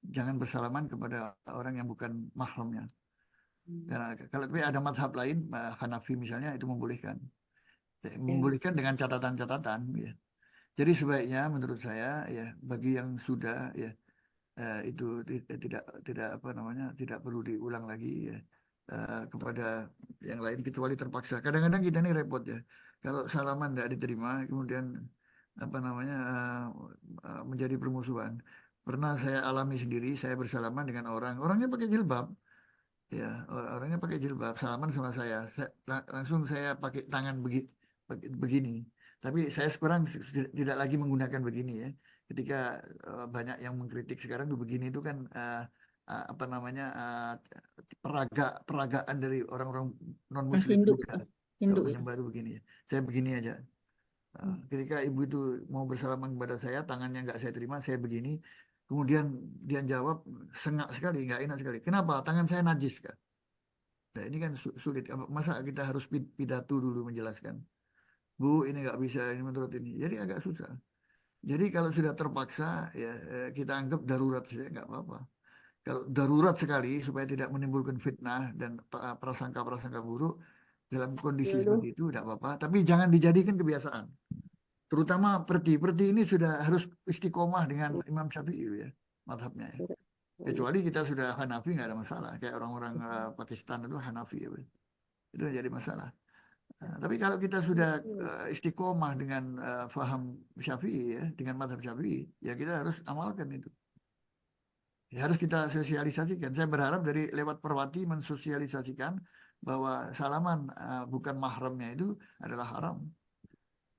Jangan bersalaman kepada orang yang bukan mahramnya. Karena kalau tapi ada mazhab lain, Hanafi misalnya, itu membolehkan. Membolehkan dengan catatan-catatan ya. Jadi sebaiknya menurut saya ya bagi yang sudah ya itu tidak perlu diulang lagi ya kepada yang lain kecuali terpaksa. Kadang-kadang kita ini repot ya. Kalau salaman tidak diterima kemudian menjadi permusuhan. Pernah saya alami sendiri, saya bersalaman dengan orangnya pakai jilbab. Ya, orangnya pakai jilbab, salaman sama saya. Langsung saya pakai tangan begini. Tapi saya sekarang tidak lagi menggunakan begini ya. Ketika banyak yang mengkritik sekarang tuh begini itu kan peragaan dari orang-orang non muslim Hindu. juga. Hindu. Kalau menyembah itu begini ya. Saya begini aja. Ketika ibu itu mau bersalaman kepada saya, tangannya nggak saya terima, saya begini. Kemudian dia jawab sengak sekali, nggak enak sekali. Kenapa? Tangan saya najis kan? Nah ini kan sulit. Masa kita harus pidato dulu menjelaskan? Bu, ini nggak bisa, ini menurut ini. Jadi agak susah. Jadi kalau sudah terpaksa, ya kita anggap darurat saja, nggak apa-apa. Kalau darurat sekali supaya tidak menimbulkan fitnah dan prasangka-prasangka buruk dalam kondisi seperti itu, tidak apa-apa. Tapi jangan dijadikan kebiasaan. Terutama perti ini sudah harus istiqomah dengan Imam Syafi'i ya, madhabnya ya. Kecuali kita sudah Hanafi nggak ada masalah. Kayak orang-orang Pakistan itu Hanafi ya, itu jadi masalah. Tapi kalau kita sudah istiqomah dengan faham Syafi'i ya, dengan madhab Syafi'i, ya kita harus amalkan itu. Ya, harus kita sosialisasikan. Saya berharap dari lewat Perwati mensosialisasikan bahwa salaman bukan mahramnya itu adalah haram.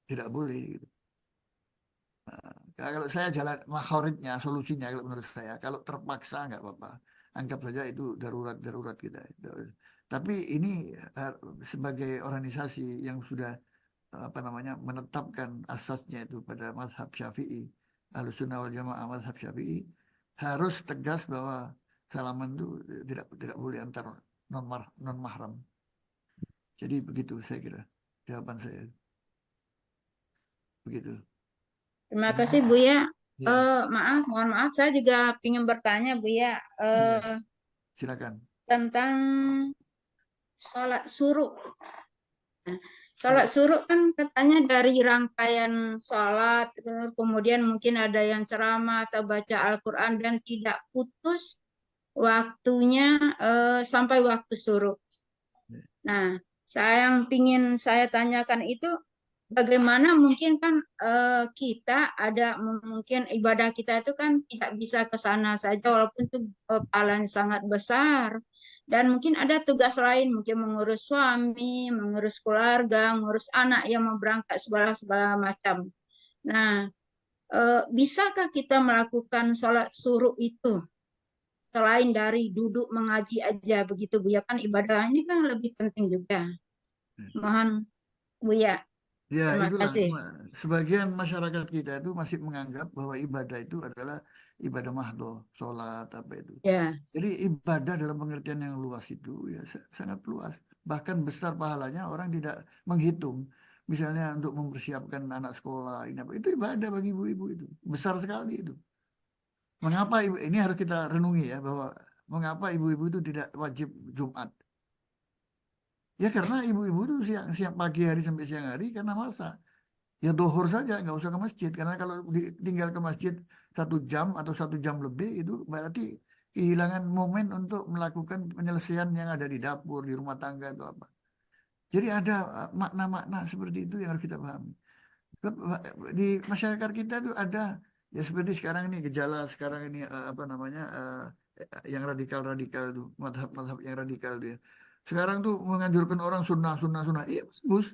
Tidak boleh gitu. Kalau saya jalan makhoridnya, solusinya kalau menurut saya, kalau terpaksa nggak apa-apa. Anggap saja itu darurat kita. Tapi ini sebagai organisasi yang sudah apa namanya menetapkan asasnya itu pada mazhab Syafi'i, Ahlussunnah wal Jamaah mazhab Syafi'i, harus tegas bahwa salaman itu tidak boleh antar non mahram. Jadi begitu saya kira jawaban saya. Begitu. Terima kasih Buya. Ya, Mohon maaf, saya juga ingin bertanya Buya iya, silakan. tentang sholat suruh. Sholat suruh kan katanya dari rangkaian sholat, kemudian mungkin ada yang ceramah atau baca Al-Quran dan tidak putus waktunya sampai waktu suruh. Nah, yang ingin saya tanyakan itu bagaimana mungkin kan kita ada mungkin ibadah kita itu kan tidak bisa ke sana saja walaupun itu pahalanya sangat besar dan mungkin ada tugas lain mungkin mengurus suami, mengurus keluarga, mengurus anak yang mau berangkat segala macam. Nah, bisakah kita melakukan sholat suruh itu selain dari duduk mengaji aja begitu Bu ya, kan ibadah ini kan lebih penting juga. Mohon Bu ya. Ya, Terima itulah kasih. sebagian masyarakat kita itu masih menganggap bahwa ibadah itu adalah ibadah mahdoh, sholat apa itu. Ya. Jadi ibadah dalam pengertian yang luas itu ya sangat luas. Bahkan besar pahalanya orang tidak menghitung. Misalnya untuk mempersiapkan anak sekolah ini apa itu ibadah bagi ibu-ibu itu besar sekali itu. Mengapa ibu ini harus kita renungi ya bahwa mengapa ibu-ibu itu tidak wajib Jumat? Ya karena ibu-ibu itu siang pagi hari sampai siang hari karena masa. Ya dohor saja, nggak usah ke masjid. Karena kalau tinggal ke masjid 1 jam atau 1 jam lebih itu berarti kehilangan momen untuk melakukan penyelesaian yang ada di dapur, di rumah tangga atau apa. Jadi ada makna-makna seperti itu yang harus kita pahami. Di masyarakat kita itu ada ya seperti sekarang ini gejala sekarang ini apa namanya yang radikal-radikal itu, madhab-madhab yang radikal dia. Sekarang tuh menganjurkan orang sunnah. Iya bagus.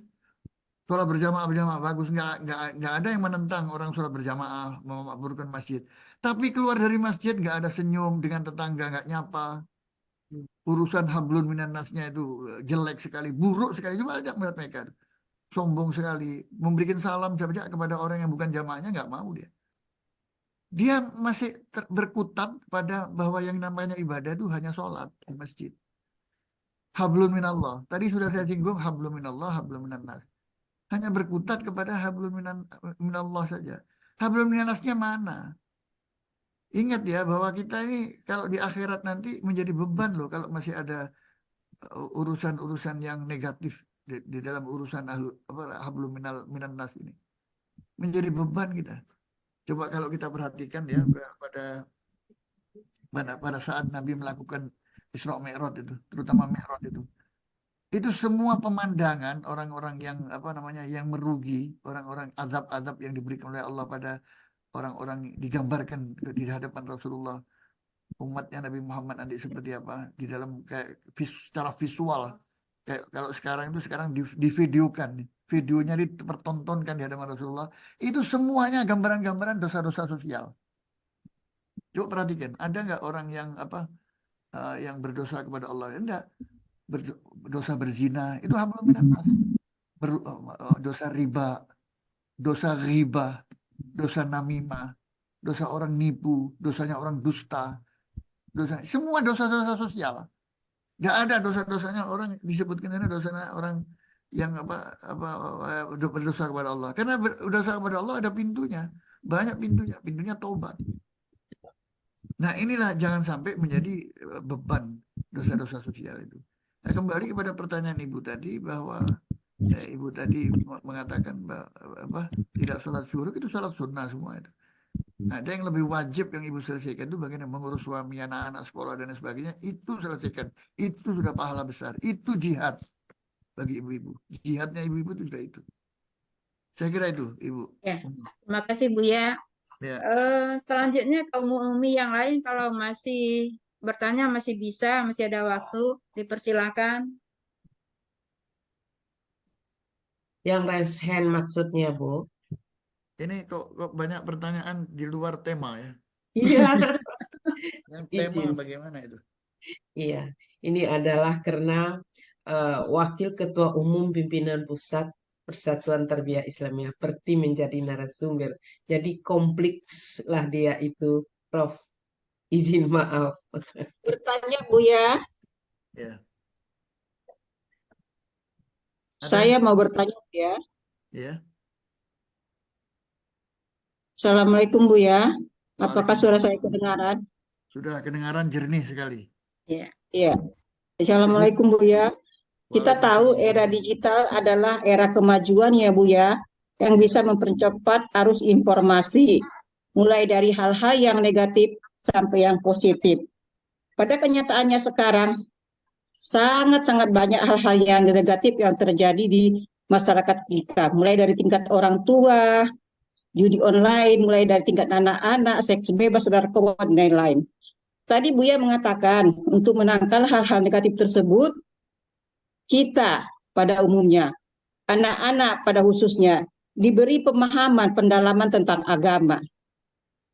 Sholat berjamaah bagus, nggak ada yang menentang orang sholat berjamaah memakmurkan masjid. Tapi keluar dari masjid nggak ada senyum dengan tetangga, nggak nyapa. Urusan hablun minan nasnya itu jelek sekali, buruk sekali. Coba aja melihat mereka, sombong sekali, memberikan salam saja kepada orang yang bukan jamaahnya nggak mau dia. Dia masih berkutat pada bahwa yang namanya ibadah itu hanya sholat di masjid. Hablun minallah. Tadi sudah saya singgung hablun minallah, hablun minan nas. Hanya berkutat kepada hablum minallah saja. Hablum minannasnya mana? Ingat ya bahwa kita ini kalau di akhirat nanti menjadi beban loh kalau masih ada urusan-urusan yang negatif di dalam urusan hablum minannas ini. Menjadi beban kita. Coba kalau kita perhatikan ya pada saat Nabi melakukan Isra Mi'raj itu, terutama Mi'raj itu semua pemandangan orang-orang yang apa namanya yang merugi, orang-orang azab-azab yang diberikan oleh Allah pada orang-orang digambarkan di hadapan Rasulullah, umatnya Nabi Muhammad nanti seperti apa di dalam kayak secara visual, kayak kalau sekarang itu divideokan, videonya dipertontonkan di hadapan Rasulullah, itu semuanya gambaran-gambaran dosa-dosa sosial. Coba perhatikan, ada nggak orang yang apa yang berdosa kepada Allah? Enggak. Dosa berzina itu hablum minannas. Dosa riba, dosa riba, dosa namimah, dosa orang nipu, dosanya orang dusta, semua dosa-dosa sosial. Gak ada dosa-dosanya orang disebutkan ini dosanya orang yang berdosa kepada Allah. Karena berdosa kepada Allah ada pintunya, banyak pintunya taubat. Nah inilah jangan sampai menjadi beban dosa-dosa sosial itu. Nah, kembali kepada pertanyaan Ibu tadi bahwa Ibu tadi mengatakan bahwa tidak sholat suruh itu sholat sunnah semua itu. Nah, ada yang lebih wajib yang Ibu selesaikan itu bagaimana mengurus suami, anak-anak sekolah dan sebagainya itu selesaikan. Itu sudah pahala besar. Itu jihad bagi ibu-ibu. Jihadnya ibu-ibu itu sudah itu. Saya kira itu Ibu. Ya, terima kasih Bu ya. Ya. Selanjutnya kaum umi yang lain kalau masih bertanya masih bisa, masih ada waktu, dipersilakan. Yang raise hand maksudnya, Bu? Ini kok banyak pertanyaan di luar tema ya. Iya. Yang tema Izin. bagaimana itu? Iya, ini adalah karena Wakil Ketua Umum Pimpinan Pusat Persatuan Tarbiyah Islamiyah. Perti menjadi narasumber. Jadi kompleks lah dia itu, Prof. Izin maaf. Bertanya Buya, Ya. Ada saya yang mau bertanya ya. ya. Assalamualaikum Buya, apakah suara Waalaikumsalam. saya kedengaran? Sudah kedengaran jernih sekali. Iya. Iya. Assalamualaikum Buya. Kita tahu era Waalaikumsalam. digital adalah era kemajuan ya Buya, yang Ya. bisa mempercepat arus informasi, mulai dari hal-hal yang negatif sampai yang positif. Pada kenyataannya sekarang, sangat-sangat banyak hal-hal yang negatif yang terjadi di masyarakat kita, mulai dari tingkat orang tua, judi online, mulai dari tingkat anak-anak, seks bebas, narkoba, dan lain-lain. Tadi Buya mengatakan, untuk menangkal hal-hal negatif tersebut, kita pada umumnya, anak-anak pada khususnya, diberi pemahaman, pendalaman tentang agama.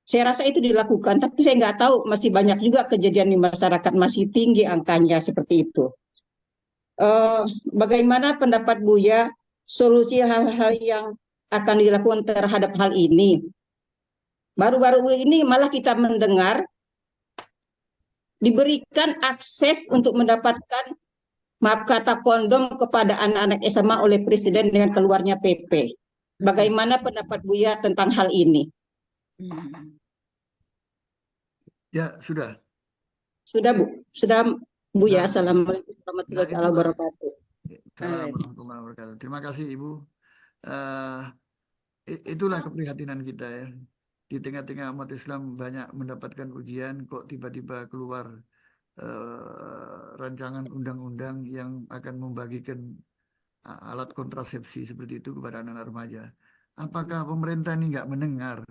Saya rasa itu dilakukan, tapi saya nggak tahu, masih banyak juga kejadian di masyarakat, masih tinggi angkanya seperti itu. Bagaimana pendapat Buya solusi hal-hal yang akan dilakukan terhadap hal ini? Baru-baru ini malah kita mendengar diberikan akses untuk mendapatkan, maaf kata, kondom kepada anak-anak SMA oleh Presiden dengan keluarnya PP. Bagaimana pendapat Buya tentang hal ini? Ya, sudah. Sudah Bu, sudah Buya. Nah, Assalamualaikum warahmatullahi itulah. wabarakatuh. Assalamualaikum warahmatullahi wabarakatuh. Terima kasih Ibu. Itulah keprihatinan kita ya. Di tengah-tengah umat Islam banyak mendapatkan ujian, kok tiba-tiba keluar rancangan undang-undang yang akan membagikan alat kontrasepsi seperti itu kepada anak-anak remaja. Apakah pemerintah ini nggak mendengar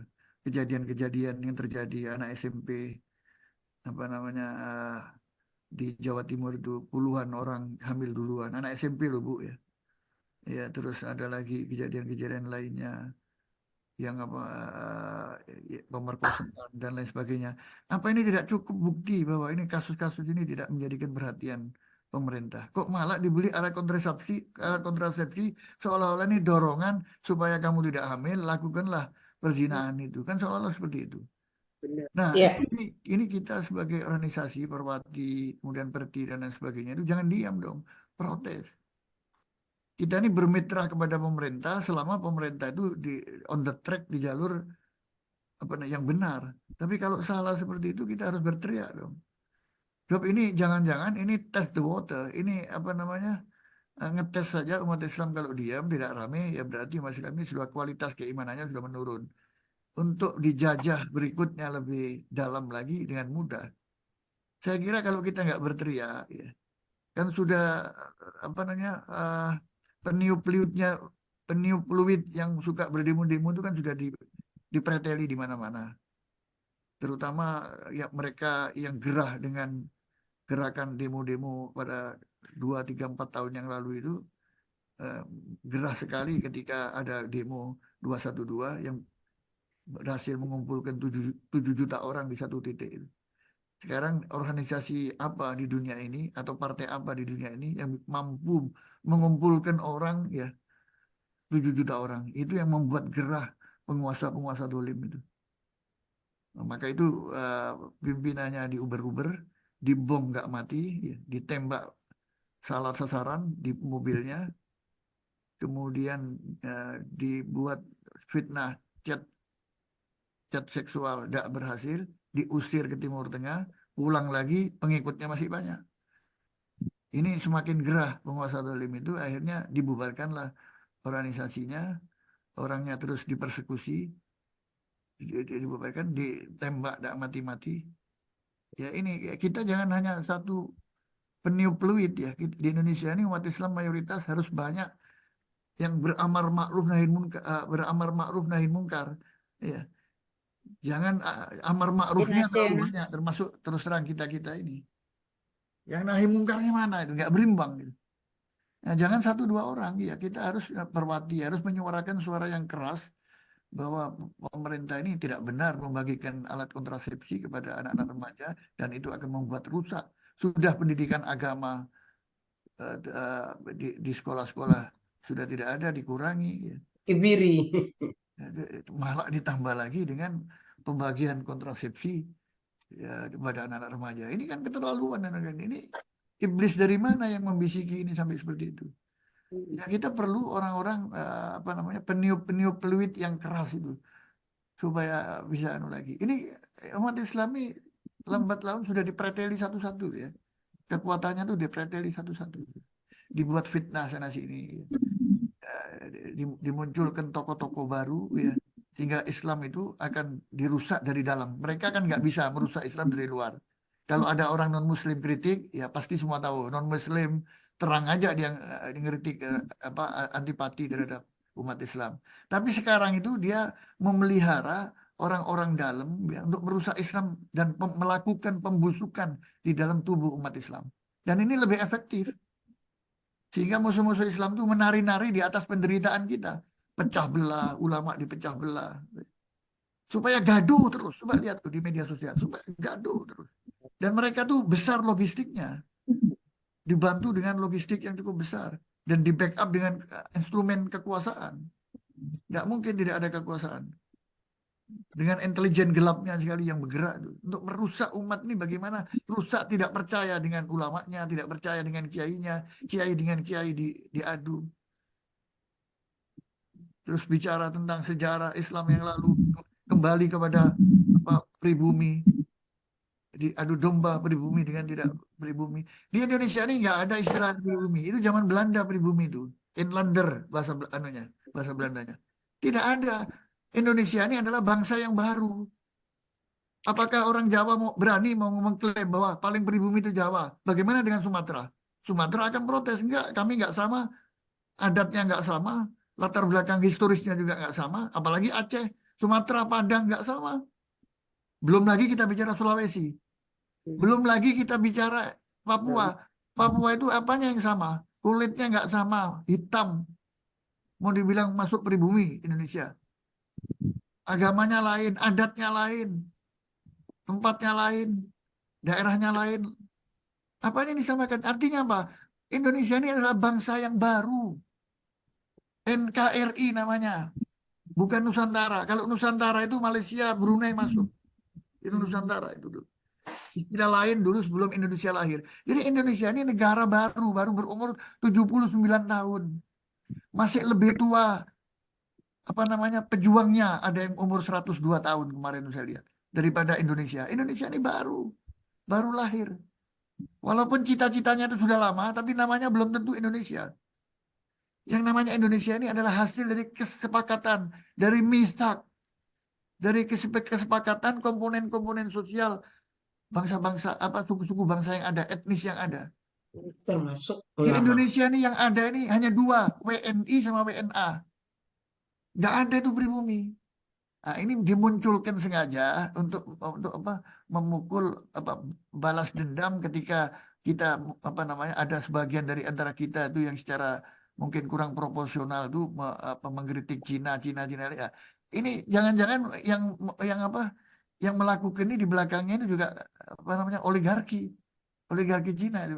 kejadian-kejadian yang terjadi anak SMP, apa namanya, di Jawa Timur itu puluhan orang hamil duluan, anak SMP loh Bu ya. Ya, terus ada lagi kejadian-kejadian lainnya yang apa, pemerkosaan dan lain sebagainya. Apa ini tidak cukup bukti bahwa ini kasus-kasus ini tidak menjadikan perhatian pemerintah? Kok malah dibeli alat kontrasepsi seolah-olah ini dorongan supaya kamu tidak hamil, lakukanlah perzinahan itu. Kan seolah-olah seperti itu. Nah, Ya, ini kita sebagai organisasi Perwati, kemudian Perti dan lain sebagainya itu jangan diam dong, protes. Kita ini bermitra kepada pemerintah selama pemerintah itu on the track di jalur apa yang benar. Tapi kalau salah seperti itu kita harus berteriak dong. Sebab ini jangan-jangan ini test the water, ini apa namanya, ngetes saja umat Islam. Kalau diam tidak rame ya berarti umat Islam ini sudah kualitas keimanannya sudah menurun. Untuk dijajah berikutnya lebih dalam lagi dengan mudah. Saya kira kalau kita nggak berteriak ya, kan sudah apa namanya, peniup fluid yang suka berdemo-demo itu kan sudah dipreteli di mana-mana. Terutama ya mereka yang gerah dengan gerakan demo-demo pada 2, 3, 4 tahun yang lalu itu, gerah sekali ketika ada demo 212 yang berhasil mengumpulkan 7 juta orang di satu titik itu. Sekarang organisasi apa di dunia ini atau partai apa di dunia ini yang mampu mengumpulkan orang ya 7 juta orang, itu yang membuat gerah penguasa-penguasa dolim itu. Nah, maka itu pimpinannya diuber-uber, dibom nggak mati, ya, ditembak salah sasaran di mobilnya, kemudian dibuat fitnah chat seksual tidak berhasil, diusir ke Timur Tengah, pulang lagi pengikutnya masih banyak. Ini semakin gerah penguasa dolim itu, akhirnya dibubarkanlah organisasinya, orangnya terus dipersekusi, dibubarkan, ditembak tidak mati-mati. Ya ini kita jangan hanya satu peniup fluid ya. Di Indonesia ini umat Islam mayoritas harus banyak yang beramar ma'ruf nahi munkar. Ya. Jangan amar ma'rufnya terlalu banyak, termasuk terus terang kita ini. Yang nahi mungkarnya mana itu nggak berimbang gitu. Nah, jangan 1, 2 orang ya, kita harus Perwati harus menyuarakan suara yang keras bahwa pemerintah ini tidak benar membagikan alat kontrasepsi kepada anak-anak remaja dan itu akan membuat rusak sudah pendidikan agama di sekolah-sekolah sudah tidak ada, dikurangi. Ya. Kebiri. Malah ditambah lagi dengan pembagian kontrasepsi ya kepada anak-anak remaja. Ini kan keterlaluan anak-anak ini. Iblis dari mana yang membisiki ini sampai seperti itu? Ya kita perlu orang-orang apa namanya peniup-peniup peluit yang keras itu supaya bisa anu lagi. Ini umat Islami lambat laun sudah dipreteli satu-satu ya. Kekuatannya tuh dipreteli satu-satu. Dibuat fitnah sana sini. Dimunculkan tokoh-tokoh baru ya. Sehingga Islam itu akan dirusak dari dalam. Mereka kan nggak bisa merusak Islam dari luar. Kalau ada orang non-Muslim kritik, ya pasti semua tahu. Non-Muslim terang aja dia ngeritik apa antipati terhadap umat Islam. Tapi sekarang itu dia memelihara orang-orang dalam ya, untuk merusak Islam dan melakukan pembusukan di dalam tubuh umat Islam. Dan ini lebih efektif. Sehingga musuh-musuh Islam itu menari-nari di atas penderitaan kita. Pecah belah, ulama dipecah belah. Supaya gaduh terus. Coba lihat tuh di media sosial. Supaya gaduh terus. Dan mereka tuh besar logistiknya. Dibantu dengan logistik yang cukup besar. Dan di backup dengan instrumen kekuasaan. Nggak mungkin tidak ada kekuasaan. Dengan intelijen gelapnya sekali yang bergerak tuh. Untuk merusak umat ini bagaimana rusak, tidak percaya dengan ulamanya, tidak percaya dengan kiainya, kiai dengan kiai diadu. Terus bicara tentang sejarah Islam yang lalu, kembali kepada pribumi, diadu domba pribumi dengan tidak pribumi. Di Indonesia ini nggak ada istilah pribumi. Itu zaman Belanda pribumi itu, Inlander bahasa Belandanya. Tidak ada. Indonesia ini adalah bangsa yang baru. Apakah orang Jawa berani mengklaim bahwa paling pribumi itu Jawa? Bagaimana dengan Sumatera? Sumatera akan protes. Enggak, kami nggak sama. Adatnya nggak sama. Latar belakang historisnya juga nggak sama. Apalagi Aceh, Sumatera, Padang nggak sama. Belum lagi kita bicara Sulawesi. Belum lagi kita bicara Papua. Papua itu apanya yang sama? Kulitnya nggak sama, hitam. Mau dibilang masuk pribumi Indonesia. Agamanya lain, adatnya lain. Tempatnya lain. Daerahnya lain. Apanya disamakan? Artinya apa? Indonesia ini adalah bangsa yang baru. NKRI namanya. Bukan Nusantara. Kalau Nusantara itu Malaysia, Brunei masuk. Itu Nusantara itu dulu. Istilah lain dulu sebelum Indonesia lahir. Jadi Indonesia ini negara baru berumur 79 tahun. Masih lebih tua pejuangnya, ada yang umur 102 tahun kemarin saya lihat daripada Indonesia. Indonesia ini baru lahir. Walaupun cita-citanya itu sudah lama, tapi namanya belum tentu Indonesia. Yang namanya Indonesia ini adalah hasil dari kesepakatan, dari mithaq, dari kesepakatan komponen-komponen sosial bangsa-bangsa, suku-suku bangsa yang ada, etnis yang ada. Termasuk Di ulama. Indonesia ini yang ada ini hanya dua, WNI sama WNA. Nggak ada itu pribumi. Nah, ini dimunculkan sengaja untuk memukul balas dendam ketika kita ada sebagian dari antara kita itu yang secara mungkin kurang proporsional tuh mengkritik Cina ya. Ini jangan-jangan yang melakukan ini di belakangnya ini juga oligarki Cina itu.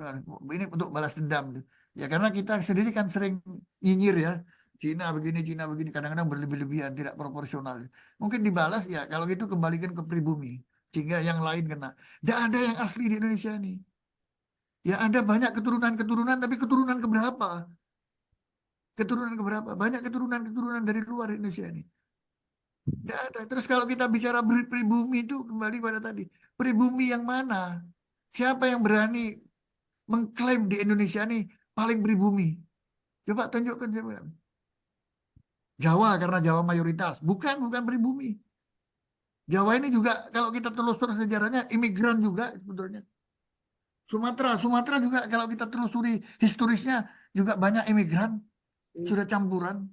Ini untuk balas dendam. Ya karena kita sendiri kan sering nyinyir ya. Cina begini, kadang-kadang berlebih-lebihan, tidak proporsional. Mungkin dibalas ya, kalau gitu kembalikan ke pribumi. Sehingga yang lain kena. Tidak ada yang asli di Indonesia ini. Ya ada banyak keturunan-keturunan, tapi keturunan keberapa? Banyak keturunan-keturunan dari luar Indonesia ini. Tidak ada. Terus kalau kita bicara pribumi itu, kembali pada tadi. Pribumi yang mana? Siapa yang berani mengklaim di Indonesia ini paling pribumi? Coba tunjukkan siapa. Jawa karena Jawa mayoritas. Bukan pribumi. Jawa ini juga kalau kita telusur sejarahnya imigran juga sebetulnya. Sumatera juga kalau kita telusuri historisnya juga banyak imigran. Sudah campuran.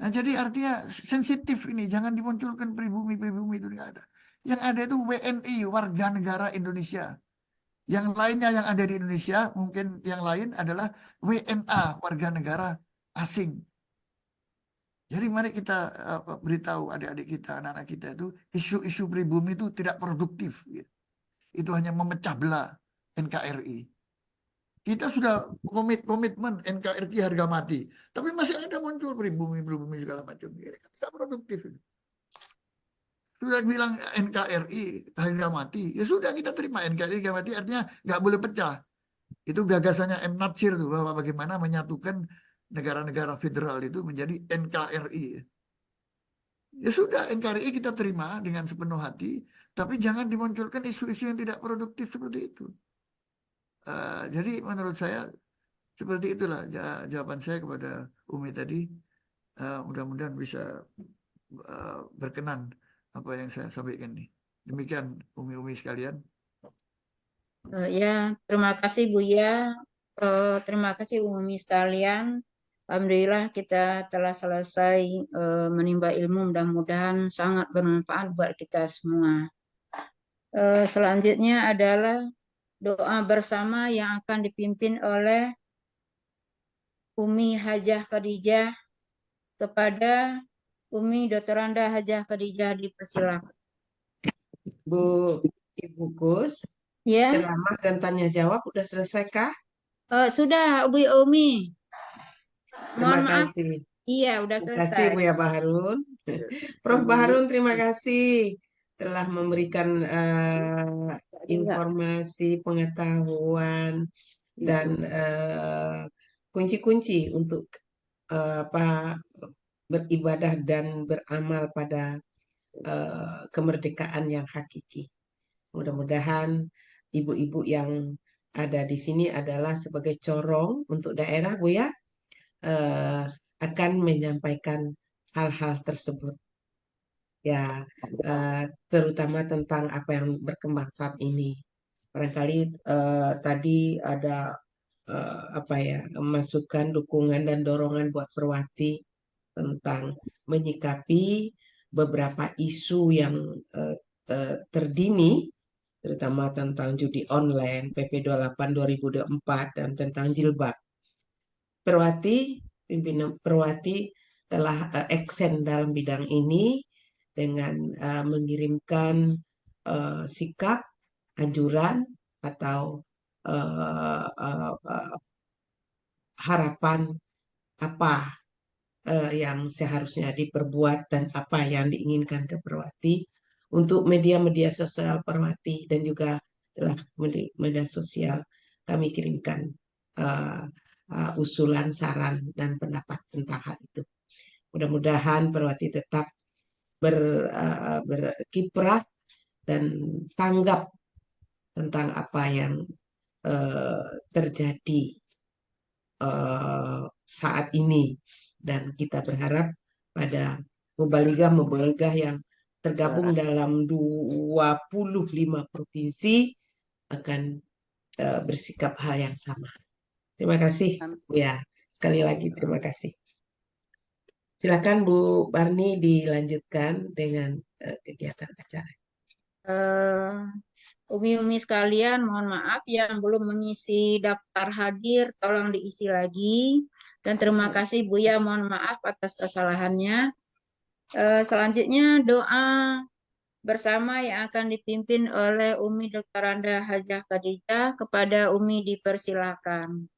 Nah, jadi artinya sensitif ini. Jangan dimunculkan pribumi itu nggak ada. Yang ada itu WNI, warga negara Indonesia. Yang lainnya yang ada di Indonesia, mungkin yang lain adalah WNA, warga negara asing. Jadi mari kita beritahu adik-adik kita, anak-anak kita itu isu-isu pribumi itu tidak produktif. Gitu. Itu hanya memecah belah NKRI. Kita sudah komitmen NKRI harga mati, tapi masih ada muncul pribumi segala macam. Ini kan tidak produktif. Sudah bilang NKRI harga mati, ya sudah kita terima NKRI harga mati, artinya nggak boleh pecah. Itu gagasannya M. Natsir tuh, bahwa bagaimana menyatukan negara-negara federal itu menjadi NKRI. Ya sudah, NKRI kita terima dengan sepenuh hati, tapi jangan dimunculkan isu-isu yang tidak produktif seperti itu. Jadi menurut saya seperti itulah jawaban saya kepada Umi tadi. Mudah-mudahan bisa berkenan apa yang saya sampaikan nih. Demikian Umi-Umi sekalian. Ya, terima kasih Buya. Terima kasih Umi sekalian. Alhamdulillah kita telah selesai menimba ilmu, mudah-mudahan sangat bermanfaat buat kita semua. Selanjutnya adalah doa bersama yang akan dipimpin oleh Umi Hajah Khadijah kepada Umi Dr. Anda Hajah Khadijah, dipersilakan. Bu Ibu Gus, Ya, ceramah dan tanya jawab udah selesai kah? sudah Bu Umi. Terima Mohon maaf. kasih. Iya, udah Terima kasih selesai. Buya Baharun. Prof. Baharun, terima kasih telah memberikan informasi, pengetahuan, dan kunci-kunci untuk beribadah dan beramal pada kemerdekaan yang hakiki. Mudah-mudahan ibu-ibu yang ada di sini adalah sebagai corong untuk daerah, Bu ya, akan menyampaikan hal-hal tersebut. Ya, terutama tentang apa yang berkembang saat ini. Barangkali tadi ada masukan, dukungan dan dorongan buat Perwati tentang menyikapi beberapa isu yang terdini, terutama tentang judi online, PP 28 2024 dan tentang jilbab. Pimpinan Perwati telah eksen dalam bidang ini dengan mengirimkan sikap, anjuran atau harapan apa yang seharusnya diperbuat dan apa yang diinginkan ke Perwati untuk media-media sosial Perwati dan juga telah media sosial kami kirimkan usulan, saran, dan pendapat tentang hal itu. Mudah-mudahan Perwati tetap berkiprah dan tanggap tentang apa yang terjadi saat ini, dan kita berharap pada mubaligah yang tergabung dalam 25 provinsi akan bersikap hal yang sama. Terima kasih ya, sekali lagi terima kasih. Silakan Bu Barni dilanjutkan dengan kegiatan acara. Umi-umi sekalian, mohon maaf yang belum mengisi daftar hadir, tolong diisi lagi. Dan terima kasih Buya, mohon maaf atas kesalahannya. Selanjutnya doa bersama yang akan dipimpin oleh Umi Dr. Anda Hajah Khadijah, kepada Umi dipersilakan.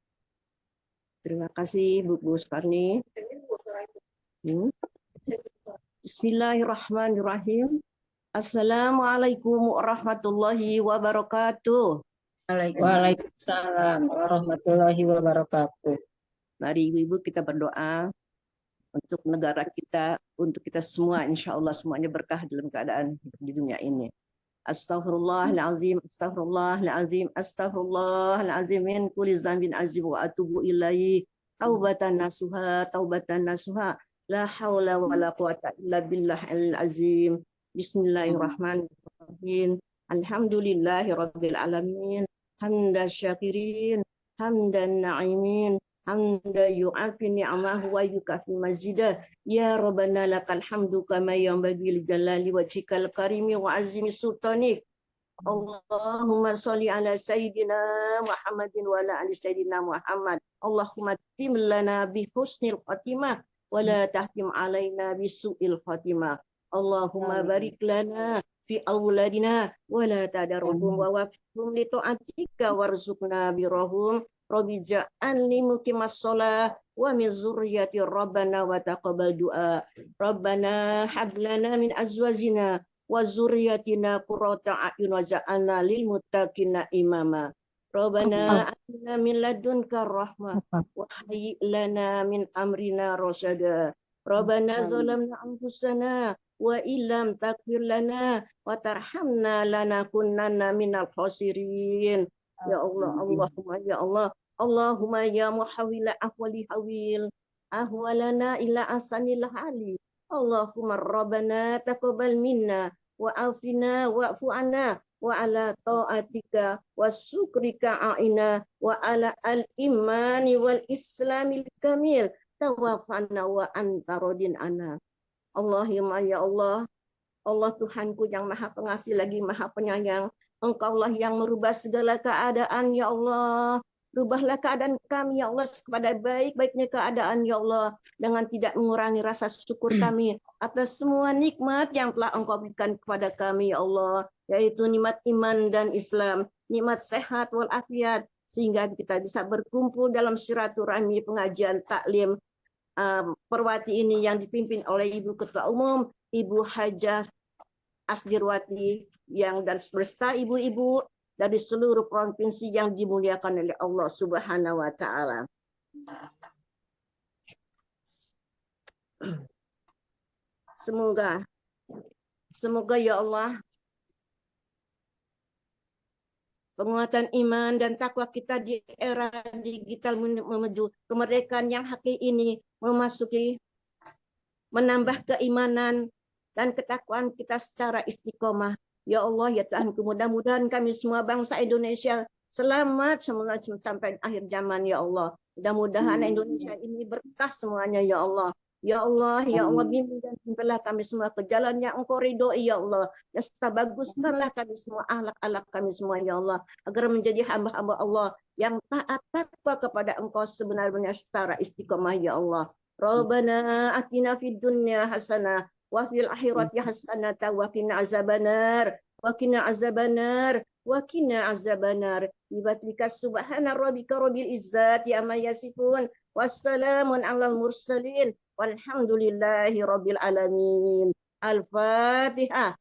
Terima kasih Bu Barni. Bismillahirrahmanirrahim. Assalamualaikum warahmatullahi wabarakatuh. Waalaikumsalam warahmatullahi wabarakatuh. Mari ibu-ibu kita berdoa untuk negara kita, untuk kita semua, insya Allah semuanya berkah dalam keadaan di dunia ini. Astaghfirullahaladzim, astaghfirullahaladzim, astaghfirullahaladzim min kulli dzambin azim wa atubu ilaihi taubatan nasuha, la haula wa la quwata illa billahil azim. Bismillahirrahmanirrahim. Alhamdulillahi rabbil alamin. Hamdan syakirin, hamdan na'imin, hamdan yu'afi ni'amahu wa yukafi mazidah. Ya Rabbana lakal hamdu kama yanbaghi li jalali wajhikal karimi wa azimi sultanik. Allahumma sholli ala sayyidina Muhammadin wa ala ali sayyidina Muhammad. Allahumma tim lana bi husnil khatimah wa la tahtim alaina bi su'il khatimah. Allahumma barik lana fi awladina wa la tadarruhum wa wafiqhum li ta'atika warzuqna birahum Rabbi ja'alni muqimas shalah wa min dzurriyyati rabbana wa taqabbal du'a. Rabbana hab lana min azwajina wa dzurriyyatina qurrata a'yun waj'alna lil muttaqina imama. Rabbana atina min ladunka rahmah wa hayyi lana min amrina rasyada. Rabbana zalamna anfusana wa illam taghfir lana wa tarhamna lanakunanna minal khasirin. Ya Allah, Allahumma ya Allah, Allahumma ya muhawwila ahwali hawil ahwalana ila asanil hali. Allahumma rabbana taqabbal minna wa afina wa'fu anna wa ala ta'atika wa syukrika a'ina wa ala al-imani wal islamil kamil tawaffana wa anta radin ana. Allahumma ya Allah, Allah Tuhanku yang maha pengasih lagi maha penyayang. Engkaulah yang merubah segala keadaan ya Allah. Rubahlah keadaan kami ya Allah kepada baik-baiknya keadaan ya Allah, dengan tidak mengurangi rasa syukur kami atas semua nikmat yang telah Engkau berikan kepada kami ya Allah, yaitu nikmat iman dan Islam, nikmat sehat walafiat, sehingga kita bisa berkumpul dalam silaturahmi pengajian taklim Perwati ini yang dipimpin oleh Ibu Ketua Umum Ibu Hajah Asdirwati yang dan beserta ibu-ibu dari seluruh provinsi yang dimuliakan oleh Allah Subhanahu wa taala. Semoga ya Allah penguatan iman dan takwa kita di era digital menuju kemerdekaan yang hakiki ini menambah keimanan dan ketakwaan kita secara istiqomah. Ya Allah, ya Tuhanku, mudah-mudahan kami semua bangsa Indonesia selamat sampai akhir zaman ya Allah. Mudah-mudahan Indonesia ini berkah semuanya ya Allah. Ya Allah, ya Allah, bimbing dan pimpinlah kami semua ke jalan yang Engkau ridhoi ya Allah. Dan serta baguskanlah kami semua, akhlak-akhlak kami semua ya Allah, agar menjadi hamba-hamba Allah yang taat takwa kepada Engkau sebenar-benarnya secara istiqomah ya Allah. Rabbana atina fid dunya hasanah wa fil akhirati hasanatan wa qina azabannar wa qina azabannar wa qina azabannar. Bibatlika subhana rabbika rabbil izzati amma yasifun wassalamun alal mursalin walhamdulillahi rabbil alamin. Al-Fatihah.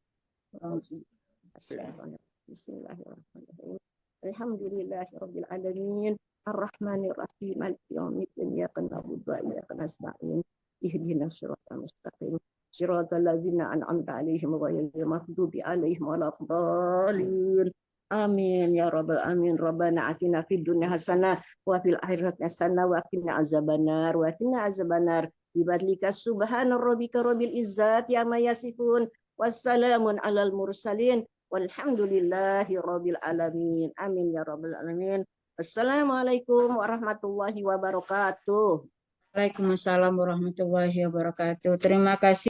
Bismillahirrahmanirrahim. Alhamdulillahi rabbil alamin. Ar-Rahmanir Rahim. Maliki yaumiddin. Iyyaka na'budu wa iyyaka nasta'in. Ihdinas siratal mustaqim. Siratal ladzina an'amta 'alaihim ghairil maghdubi 'alaihim waladdallin. Amin ya rabbal alamin. Rabbana atina fid dunya hasanah wa fil akhirati hasanah wa qina azabannar wa qina azabannar. Bibatlika subhana rabbika rabbil izzati amma yasifun wassalamun alal mursalin walhamdulillahi rabbil alamin. Amin ya rabbal alamin. Assalamualaikum warahmatullahi wabarakatuh. Waalaikumsalam warahmatullahi wabarakatuh. Terima kasih.